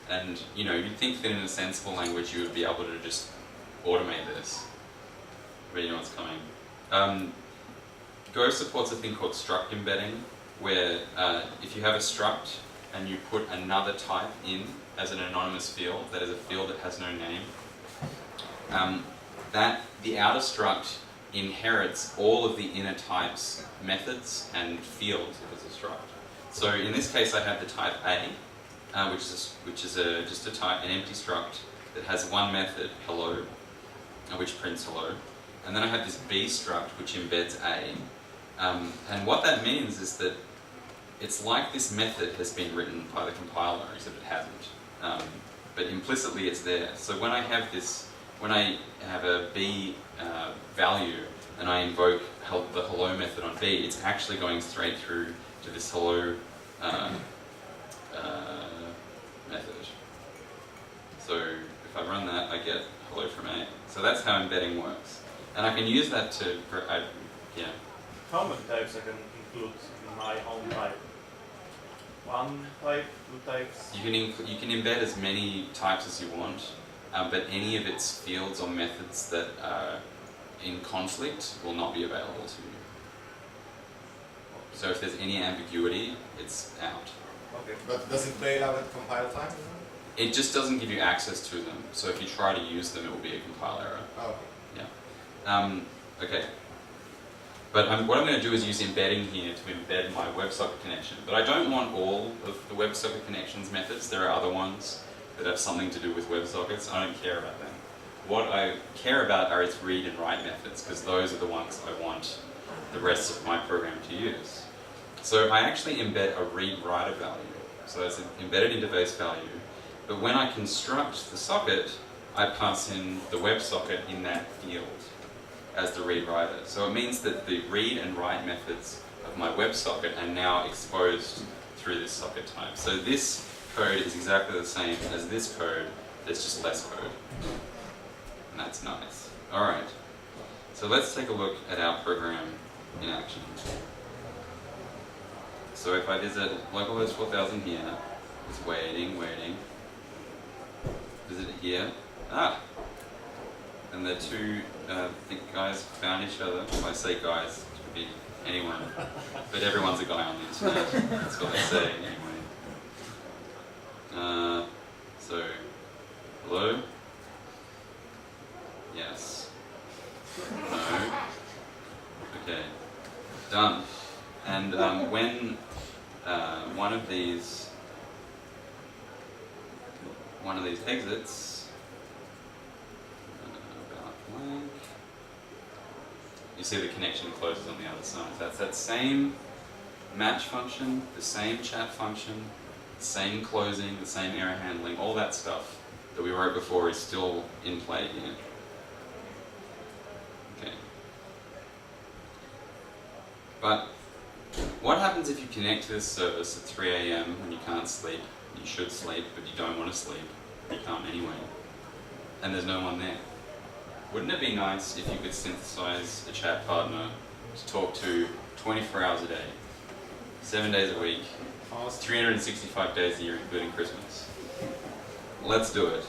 And you'd think that in a sensible language you would be able to just automate this. But you know what's coming. Go supports a thing called struct embedding, where if you have a struct and you put another type in as an anonymous field, that is a field that has no name, that the outer struct inherits all of the inner type's methods and fields if it's a struct. So in this case I have the type A, which is just a type, an empty struct that has one method, hello, which prints hello. And then I have this B struct which embeds A. And what that means is that it's like this method has been written by the compiler, except it hasn't. But implicitly it's there. So when I have this, when I have a B value and I invoke the hello method on B, it's actually going straight through to this hello method. So if I run that, I get hello from A. So that's how embedding works. And I can use that to, yeah. How many types I can include in my own type? One type, two types? You can embed as many types as you want, but any of its fields or methods that are in conflict will not be available to you. So if there's any ambiguity, it's out. Okay. But does it bail out at compile time? It just doesn't give you access to them. So if you try to use them, it will be a compile error. Oh. Yeah. Okay. But what I'm going to do is use embedding here to embed my WebSocket connection. But I don't want all of the WebSocket connections methods. There are other ones that have something to do with WebSockets. I don't care about them. what I care about are its read and write methods, because those are the ones I want the rest of my program to use. So I actually embed a read-writer value. So that's an embedded interface value. But when I construct the socket, I pass in the WebSocket in that field as the read-writer. So it means that the read and write methods of my WebSocket are now exposed through this socket type. So this code is exactly the same as this code, there's just less code. And that's nice. Alright, so let's take a look at our program in action. So if I visit localhost 4000 here, it's waiting. Visit it here. And the two guys found each other. If I say guys, it could be anyone. But everyone's a guy on the internet. That's what they say anyway. So, hello? Yes. No. Okay. Done. And when one of these exits, about blank, you see the connection closes on the other side. That's that same match function, the same chat function, the same closing, the same error handling, all that stuff that we wrote before is still in play here. Okay. But what happens if you connect to this service at 3 AM when you can't sleep? You should sleep, but you don't want to sleep. You can't anyway. And there's no one there. Wouldn't it be nice if you could synthesize a chat partner to talk to 24 hours a day, 7 days a week, 365 days a year, including Christmas? Let's do it.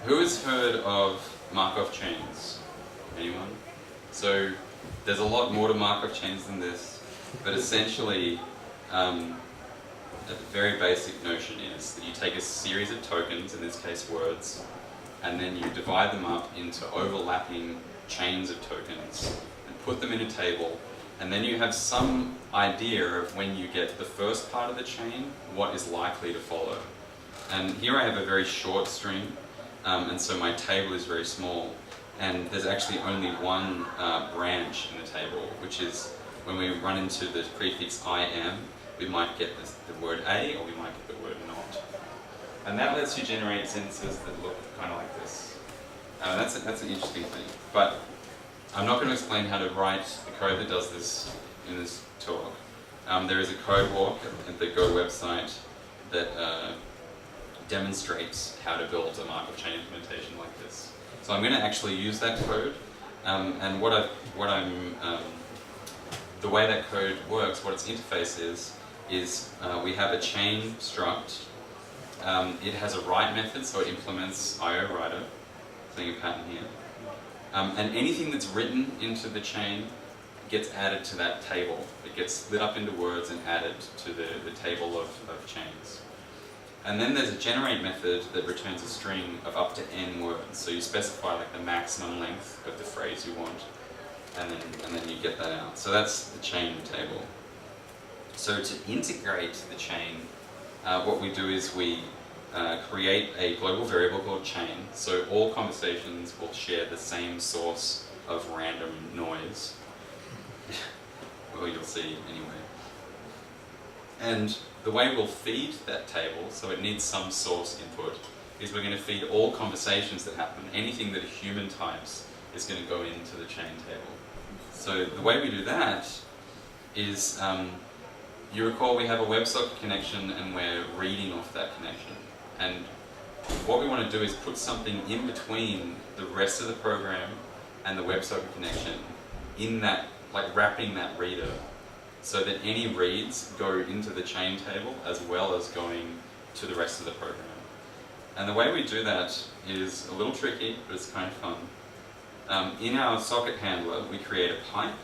Who has heard of Markov chains? Anyone? So there's a lot more to Markov chains than this, but essentially a very basic notion is that you take a series of tokens, in this case words, and then you divide them up into overlapping chains of tokens and put them in a table, and then you have some idea of when you get to the first part of the chain, what is likely to follow. And here I have a very short string, and so my table is very small, and there's actually only one branch in the table, which is when we run into the prefix IM, we might get the word A, or we might get the word not. And that lets you generate sentences that look kind of like this. That's an interesting thing. But I'm not going to explain how to write the code that does this in this talk. There is a code walk at the Go website that demonstrates how to build a Markov chain implementation like this. So I'm going to actually use that code, and the way that code works, what its interface is we have a chain struct. It has a write method, so it implements IO writer, seeing a pattern here. And anything that's written into the chain gets added to that table. It gets split up into words and added to the table of chains. And then there's a generate method that returns a string of up to n words. So you specify like the maximum length of the phrase you want, and then you get that out. So that's the chain table. So to integrate the chain, what we do is we create a global variable called chain. So all conversations will share the same source of random noise. Well, you'll see anyway. And the way we'll feed that table, so it needs some source input, is we're going to feed all conversations that happen. Anything that a human types is going to go into the chain table. So the way we do that is, you recall we have a WebSocket connection and we're reading off that connection. And what we want to do is put something in between the rest of the program and the WebSocket connection in that, like wrapping that reader, so that any reads go into the chain table as well as going to the rest of the program. And the way we do that is a little tricky, but it's kind of fun. In our socket handler, we create a pipe.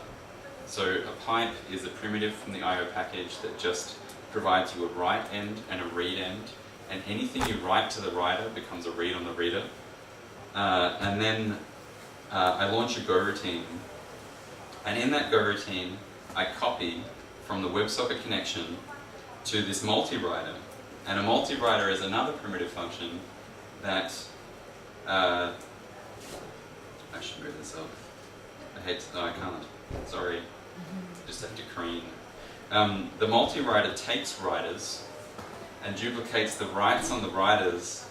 So a pipe is a primitive from the IO package that just provides you a write end and a read end, and anything you write to the writer becomes a read on the reader. And then I launch a Go routine, and in that Go routine, I copy from the WebSocket connection to this multi-writer. And a multi-writer is another primitive function that I should move this up. I hate to, no, I can't. Sorry. Just have to crane. The multi-writer takes writers and duplicates the writes on the writers.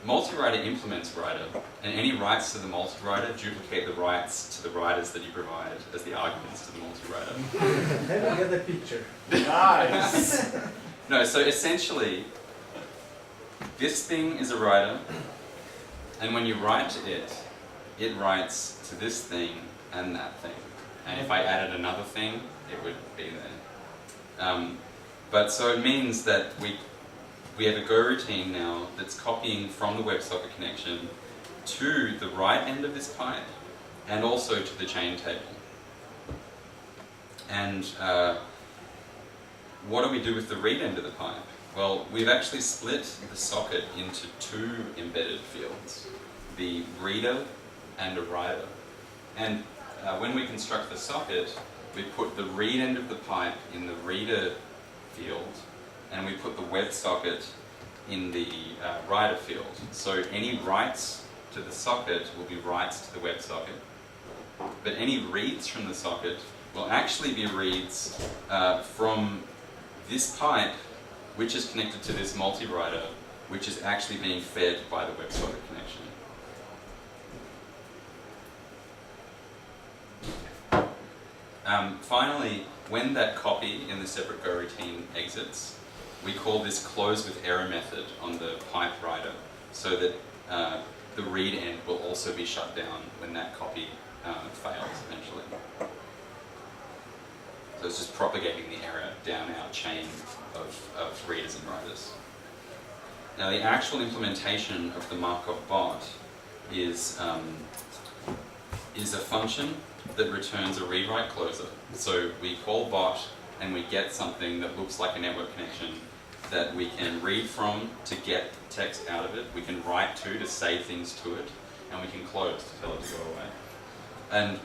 Multi-writer implements writer, and any writes to the multi-writer duplicate the writes to the writers that you provide as the arguments to the multi-writer. Let me get a picture. Nice! No, so essentially, this thing is a writer, and when you write to it, it writes to this thing and that thing. And if I added another thing, it would be there. But so it means that we have a Go routine now that's copying from the WebSocket connection to the right end of this pipe and also to the chain table. And what do we do with the read end of the pipe? Well, we've actually split the socket into two embedded fields, the reader and a writer. And when we construct the socket, we put the read end of the pipe in the reader field, and we put the WebSocket in the writer field. So any writes to the socket will be writes to the WebSocket, but any reads from the socket will actually be reads from this pipe, which is connected to this multi-writer, which is actually being fed by the WebSocket connection. Finally, when that copy in the separate Go routine exits, we call this close with error method on the pipe writer, so that the read end will also be shut down when that copy fails eventually. So it's just propagating the error down our chain of readers and writers. Now the actual implementation of the Markov bot is a function that returns a read-write closer. So we call bot and we get something that looks like a network connection that we can read from to get text out of it, we can write to say things to it, and we can close to tell it to go away. And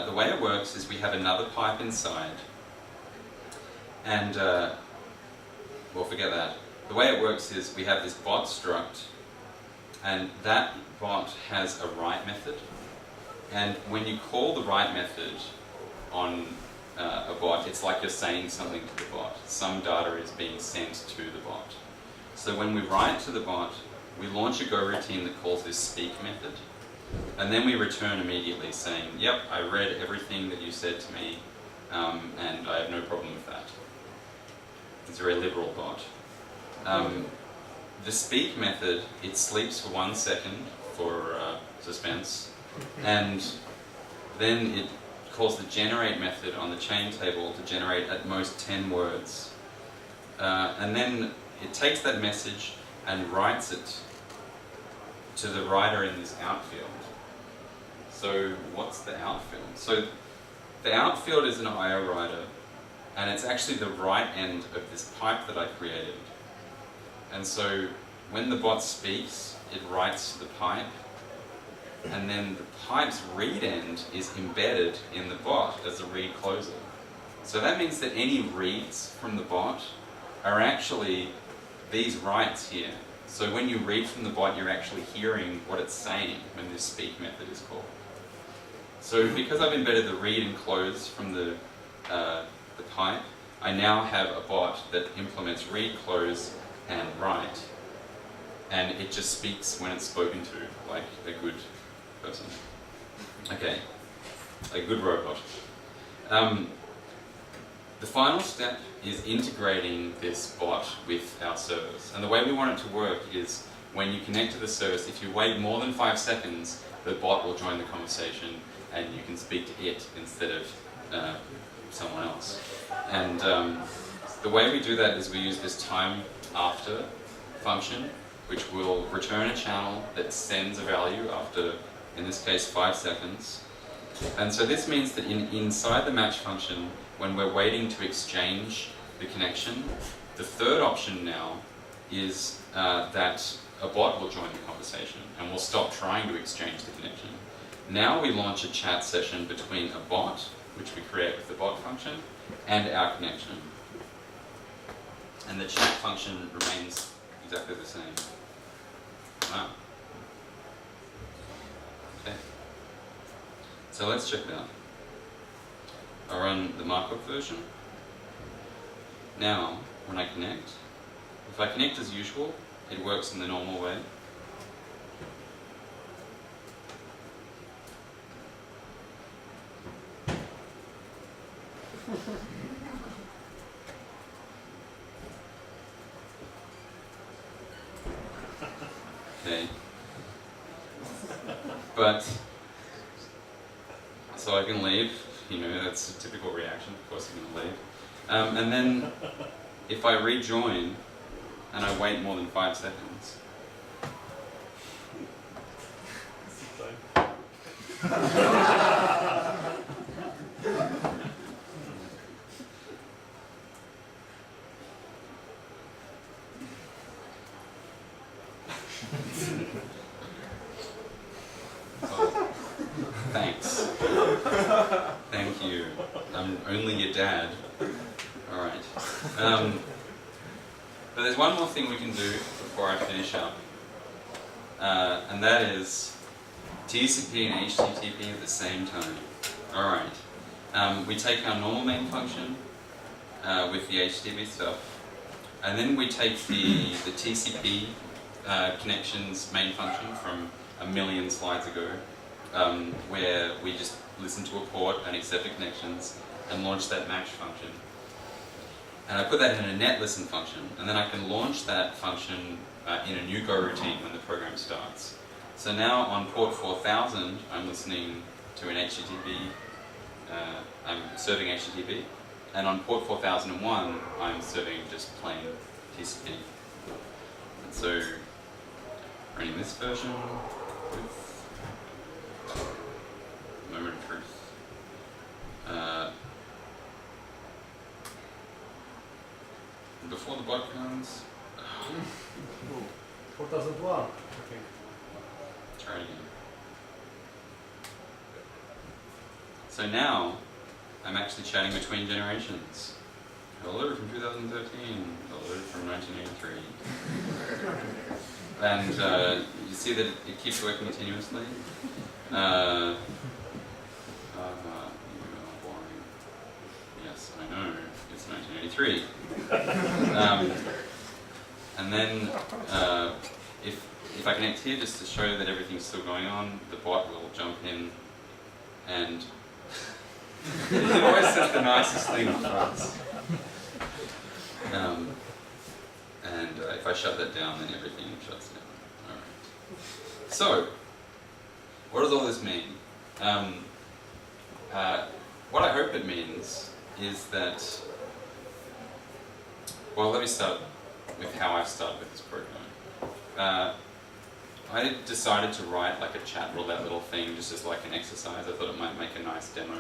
the way it works is we have another pipe inside, and well, forget that. The way it works is we have this bot struct, and that bot has a write method. And when you call the write method on a bot, it's like you're saying something to the bot. Some data is being sent to the bot. So when we write to the bot, we launch a Go routine that calls this speak method. And then we return immediately saying, yep, I read everything that you said to me, and I have no problem with that. It's a very liberal bot. The speak method, it sleeps for 1 second for suspense, and then it calls the generate method on the chain table to generate at most 10 words. And then it takes that message and writes it to the writer in this outfield. So what's the outfield? So the outfield is an IO writer, and it's actually the right end of this pipe that I created. And so when the bot speaks, it writes to the pipe, and then the pipe's read end is embedded in the bot as a read closer. So that means that any reads from the bot are actually these writes here. So when you read from the bot, you're actually hearing what it's saying when this speak method is called. So because I've embedded the read and close from the pipe, I now have a bot that implements read, close, and write. And it just speaks when it's spoken to, like a good person. Okay, a good robot. The final step is integrating this bot with our service. And the way we want it to work is when you connect to the service, if you wait more than 5 seconds, the bot will join the conversation and you can speak to it instead of someone else. And the way we do that is we use this time after function, which will return a channel that sends a value after, in this case, 5 seconds. And so this means that inside the match function, when we're waiting to exchange the connection, the third option now is that a bot will join the conversation and we'll stop trying to exchange the connection. Now we launch a chat session between a bot, which we create with the bot function, and our connection. And the chat function remains exactly the same. Ah. Okay. So let's check it out. I'll run the markup version. Now, when I connect, if I connect as usual, it works in the normal way. Okay. But, so I can leave, you know, that's a typical reaction, of course I'm going to leave. And then, if I rejoin, and I wait more than 5 seconds, oh, thanks. Thank you. I'm only your dad. Alright. But there's one more thing we can do before I finish up. And that is TCP and HTTP at the same time. Alright. We take our normal main function with the HTTP stuff. And then we take the TCP connections main function from a million slides ago, where we just listen to a port and accept the connections and launch that match function. And I put that in a net listen function, and then I can launch that function in a new Go routine when the program starts. So now on port 4000, I'm listening to an HTTP, I'm serving HTTP, and on port 4001, I'm serving just plain TCP. And so, running this version with moment of truth. Before the bot comes, 4001, I think. try it again. So now, I'm actually chatting between generations. Hello from 2013, hello from 1983. And you see that it keeps working continuously. You are boring. Yes, I know, it's 1983. And then, if I connect here just to show that everything's still going on, the bot will jump in and it always says the nicest thing first. And if I shut that down, then everything shuts down. Alright. So, what does all this mean? What I hope it means is that, well, let me start with how I started with this program. I decided to write like a chat roulette little thing just as like an exercise. I thought it might make a nice demo.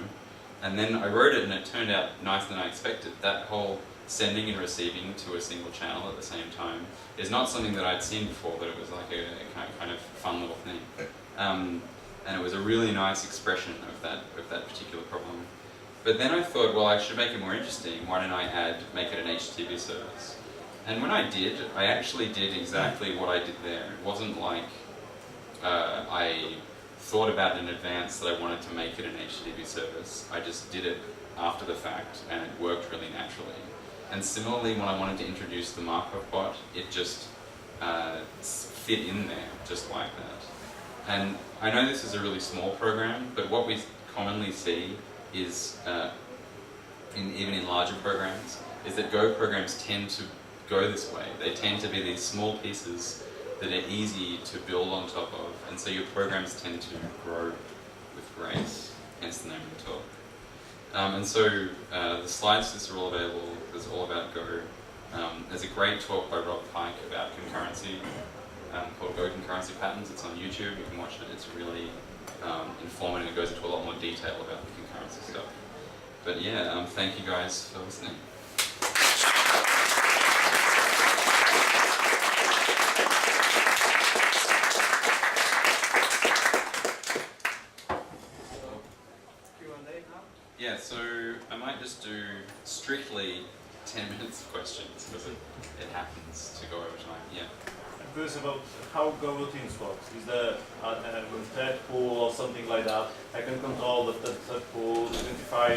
And then I wrote it and it turned out nicer than I expected. That whole sending and receiving to a single channel at the same time is not something that I'd seen before, but it was like a kind of fun little thing. And it was a really nice expression of that particular problem. But then I thought, well, I should make it more interesting. Why don't I make it an HTTP service? And when I did, I actually did exactly what I did there. It wasn't like I thought about in advance that I wanted to make it an HTTP service. I just did it after the fact, and it worked really naturally. And similarly, when I wanted to introduce the markup bot, it just fit in there, just like that. And I know this is a really small program, but what we commonly see is, even in larger programs, is that Go programs tend to go this way. They tend to be these small pieces that are easy to build on top of, and so your programs tend to grow with grace, hence the name of the talk. And so the slides to this are all available. It's all about Go. There's a great talk by Rob Pike about concurrency called Go Concurrency Patterns. It's on YouTube. You can watch it. It's really informative. It goes into a lot more detail about the concurrency stuff. But yeah, thank you guys for listening. Yeah, so I might just do strictly 10 minutes of questions because it happens to go over time. Yeah. curious about how Go routines work. Is there a thread pool or something like that? I can control the thread pool, identify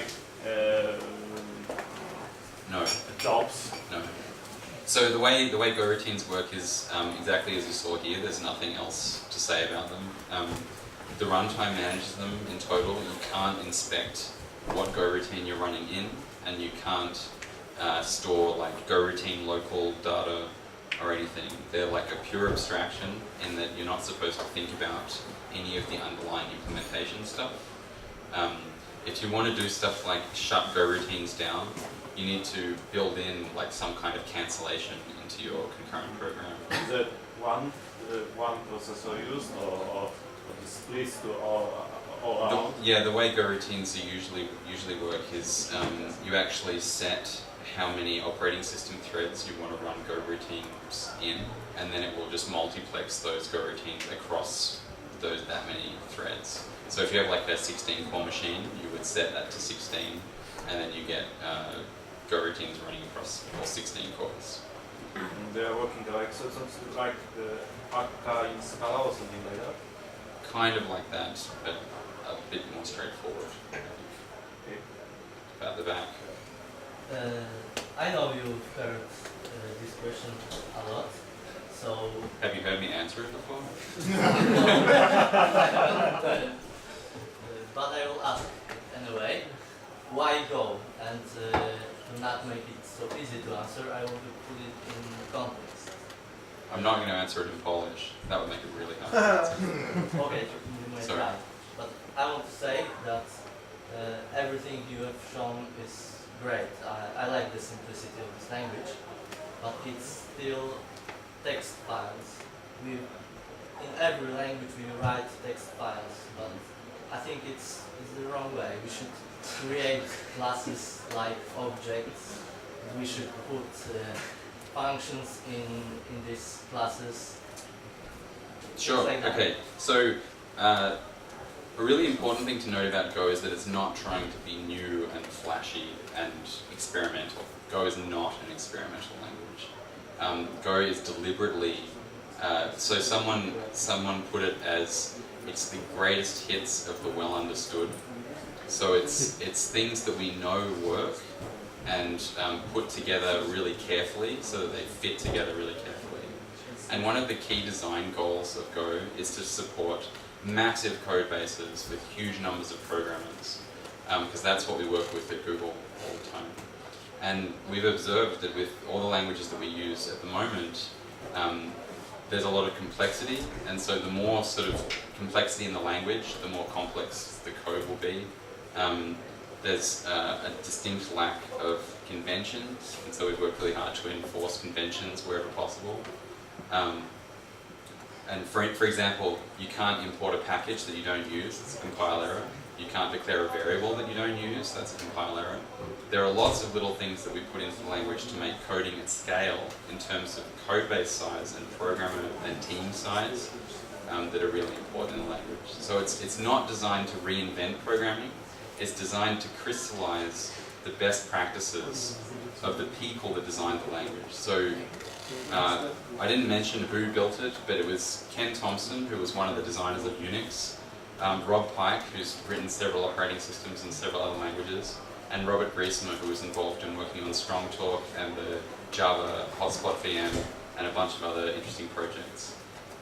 No. jobs. No. So the way Go routines work is exactly as you saw here. There's nothing else to say about them. The runtime manages them in total. You can't inspect what Go routine you're running in, and you can't store like Go routine local data or anything. They're like a pure abstraction in that you're not supposed to think about any of the underlying implementation stuff. If you want to do stuff like shut Go routines down, you need to build in like some kind of cancellation into your concurrent program. Is it one processor used or split to all around? The way Go routines are usually work is you actually set how many operating system threads you want to run Go routines in, and then it will just multiplex those Go routines across that many threads. So if you have like a 16 core machine, you would set that to 16, and then you get Go routines running across all 16 cores. They are working like something like Akka in Scala or something like that? Kind of like that, but a bit more straightforward. Okay. About the back. I know you've heard this question a lot, so... Have you heard me answer it before? But I will ask anyway, why Go? And to not make it so easy to answer, I will put it in context. I'm not going to answer it in Polish. That would make it really hard. Okay, you may try. But I want to say that everything you have shown is great. I like the simplicity of this language, but it's still text files. In every language we write text files, but I think it's the wrong way. We should create classes like objects. We should put functions in these classes. Sure, Like okay. So a really important thing to note about Go is that it's not trying to be new and flashy and experimental. Go is not an experimental language. Go is deliberately, so someone put it as it's the greatest hits of the well understood. So it's things that we know work and put together really carefully so that they fit together really carefully. And one of the key design goals of Go is to support massive code bases with huge numbers of programmers, because that's what we work with at Google all the time. And we've observed that with all the languages that we use at the moment, there's a lot of complexity, and so the more sort of complexity in the language, the more complex the code will be. There's a distinct lack of conventions, and so we've worked really hard to enforce conventions wherever possible. And for example, you can't import a package that you don't use, it's a compile error. You can't declare a variable that you don't use, that's a compile error. There are lots of little things that we put into the language to make coding at scale in terms of code base size and programmer and team size that are really important in the language. So it's not designed to reinvent programming, it's designed to crystallize the best practices of the people that designed the language. So I didn't mention who built it, but it was Ken Thompson, who was one of the designers of Unix, Rob Pike, who's written several operating systems in several other languages, and Robert Griesmer, who was involved in working on Strongtalk and the Java Hotspot VM and a bunch of other interesting projects.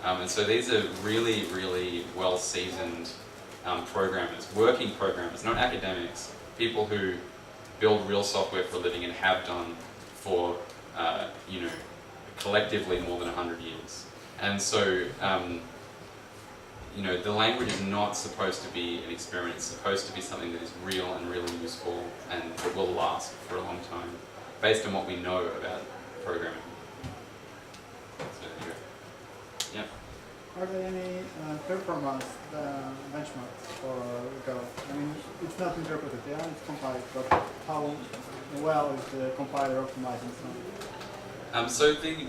And so these are really, really well-seasoned programmers, working programmers, not academics, people who build real software for a living and have done for, collectively more than 100 years. And so, the language is not supposed to be an experiment, it's supposed to be something that is real and really useful and that will last for a long time, based on what we know about programming. So, anyway. Yeah. Are there any performance benchmarks for Go? I mean, it's not interpreted, yeah, it's compiled, but how well is the compiler optimizing something? So the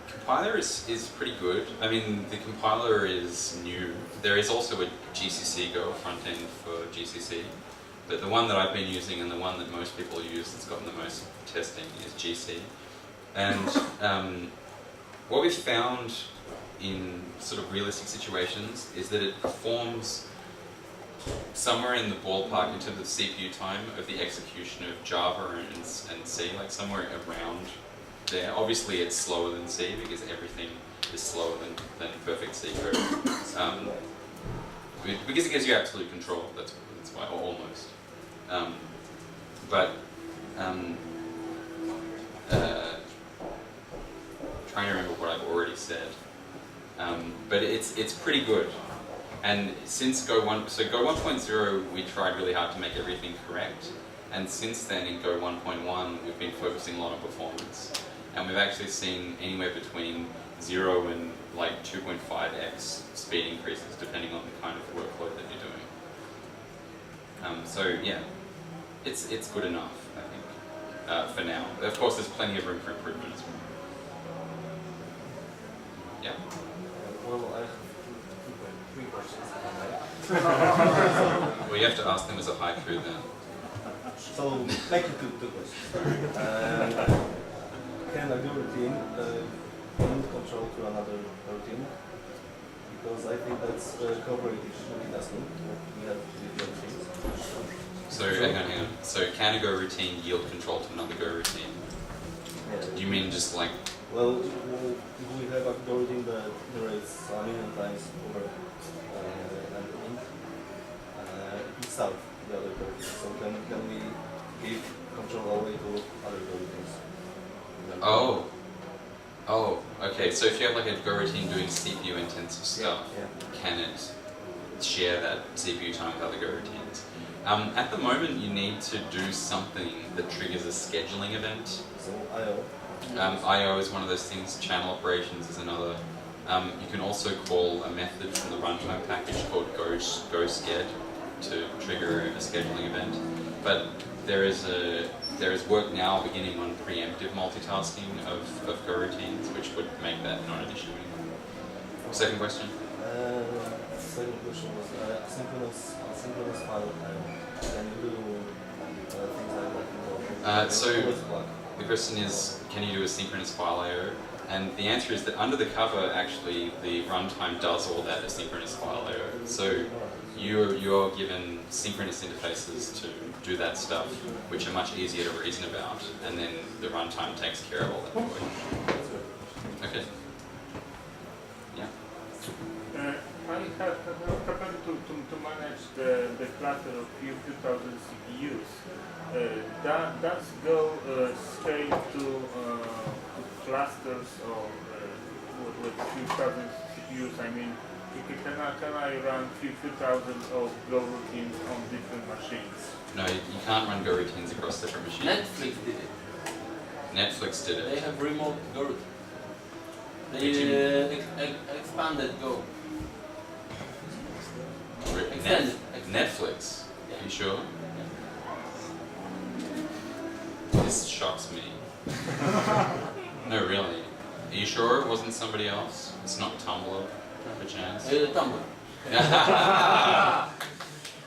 compiler is pretty good. I mean, the compiler is new. There is also a GCC Go front end for GCC, but the one that I've been using and the one that most people use that's gotten the most testing is GC. And what we've found in sort of realistic situations is that it performs somewhere in the ballpark in terms of CPU time of the execution of Java and C, like somewhere around there. Obviously it's slower than C because everything is slower than perfect C code. Because it gives you absolute control, that's why, or almost. Trying to remember what I've already said. But it's pretty good. And since Go 1.0, we tried really hard to make everything correct. And since then, in Go 1.1, we've been focusing a lot on performance. And we've actually seen anywhere between 0 and like 2.5x speed increases, depending on the kind of workload that you're doing. So yeah, it's good enough, I think, for now. Of course, there's plenty of room for improvement as well. Yeah. Well, I have three questions. Well, you have to ask them as a haiku then. So, make it two questions. Can a routine move control to another routine? Because I think that's cooperative multitasking. We have different things. So, hang on. So, can a Go routine yield control to another Go routine? Yeah. Do you mean just like... Well, if we have a Go routine that iterates a million times over an int, it picks out the other Go routine. So can we give control away to other Go routines? Oh, okay. So if you have like a Go routine doing CPU intensive stuff, can it share that CPU time with other Go routines? At the moment, you need to do something that triggers a scheduling event. So I/O. I/O is one of those things. Channel operations is another. You can also call a method from the runtime package called gosched to trigger a scheduling event. But there is work now beginning on preemptive multitasking of Go routines, which would make that not an issue anymore. Second question? Second question was asynchronous file I/O. Can you do things like that? So the question is, can you do a synchronous file I/O? And the answer is that under the cover, actually, the runtime does all that asynchronous file I/O. So you're given synchronous interfaces to do that stuff, which are much easier to reason about, and then the runtime takes care of all that for you. Okay. Yeah. I have happened to manage the cluster of few thousand CPUs. Does Go scale to clusters or with few thousand CPUs? I mean, can I run few thousand of Go routines on different machines? No, you can't run Go routines across different machines. Netflix did it. Netflix did it. They have remote Go routine. They expanded Go. Extended. Netflix? Yeah. Are you sure? This shocks me. No, really. Are you sure it wasn't somebody else? It's not Tumblr, perchance? Tumblr.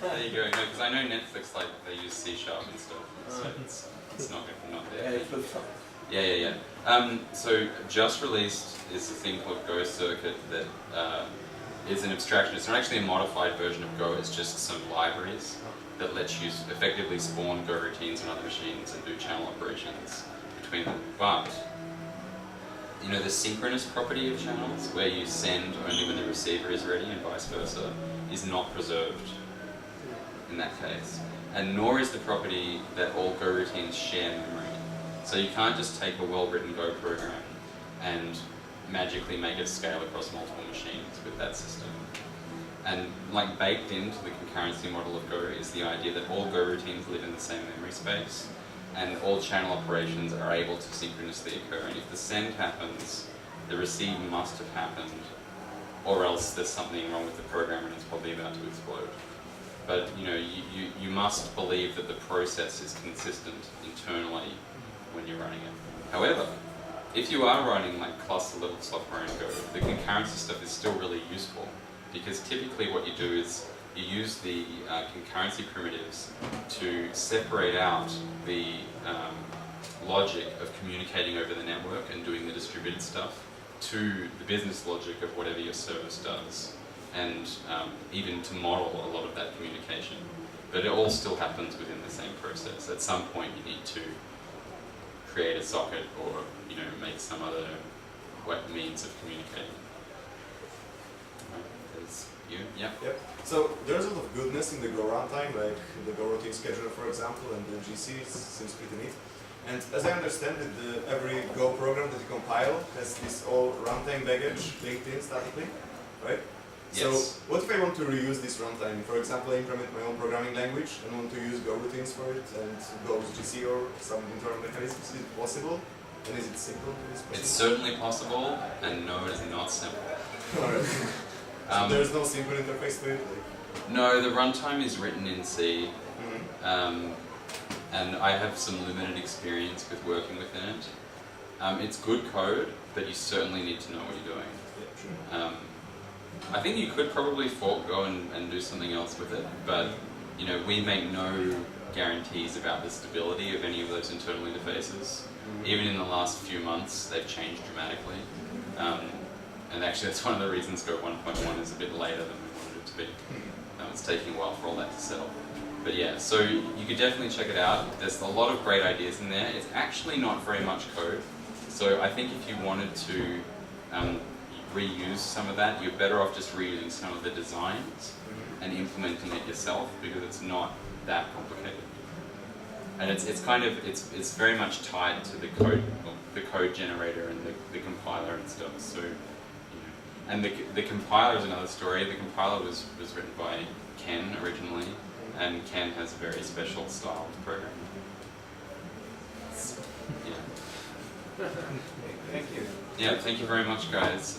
There you go. No, because I know Netflix, like, they use C# and stuff, so it's not there. Yeah. So just released is a thing called Go Circuit that is an abstraction. It's not actually a modified version of Go, it's just some libraries that lets you effectively spawn Go routines on other machines and do channel operations between them. But, you know, the synchronous property of channels, where you send only when the receiver is ready and vice versa, is not preserved in that case. And nor is the property that all Go routines share memory. So you can't just take a well-written Go program and magically make it scale across multiple machines with that system. And like baked into the concurrency model of Go is the idea that all Go routines live in the same memory space and all channel operations are able to synchronously occur. And if the send happens, the receive must have happened, or else there's something wrong with the program and it's probably about to explode. But you know, you must believe that the process is consistent internally when you're running it. However, if you are running like cluster level software in Go, the concurrency stuff is still really useful, because typically what you do is you use the concurrency primitives to separate out the logic of communicating over the network and doing the distributed stuff to the business logic of whatever your service does, and even to model a lot of that communication. But it all still happens within the same process. At some point you need to create a socket or make some other means of communicating. There's you, yeah. Yep. So there's a lot of goodness in the Go runtime, like the Go routine scheduler, for example, and the GC seems pretty neat. And as I understand it, every Go program that you compile has this all runtime baggage linked in statically, right? Yes. So what if I want to reuse this runtime? For example, I implement my own programming language and want to use Go routines for it and Go's GC or some internal mechanisms. Is it possible? And is it simple? It's certainly possible, and no, it is not simple. Alright. So there's no simple interface to it? No, the runtime is written in C, and I have some limited experience with working within it. It's good code, but you certainly need to know what you're doing. Yeah, sure. I think you could probably fork Go and do something else with it, but we make no guarantees about the stability of any of those internal interfaces. Even in the last few months, they've changed dramatically. And actually, that's one of the reasons Go 1.1 is a bit later than we wanted it to be. It's taking a while for all that to settle. But yeah, so you could definitely check it out. There's a lot of great ideas in there. It's actually not very much code. So I think if you wanted to reuse some of that, you're better off just reusing some of the designs and implementing it yourself, because it's not that complicated. And it's very much tied to the code generator and the compiler and stuff. So, and the compiler is another story. The compiler was written by Ken originally, and Ken has a very special style of programming. Yeah. Thank you. Yeah, thank you very much, guys.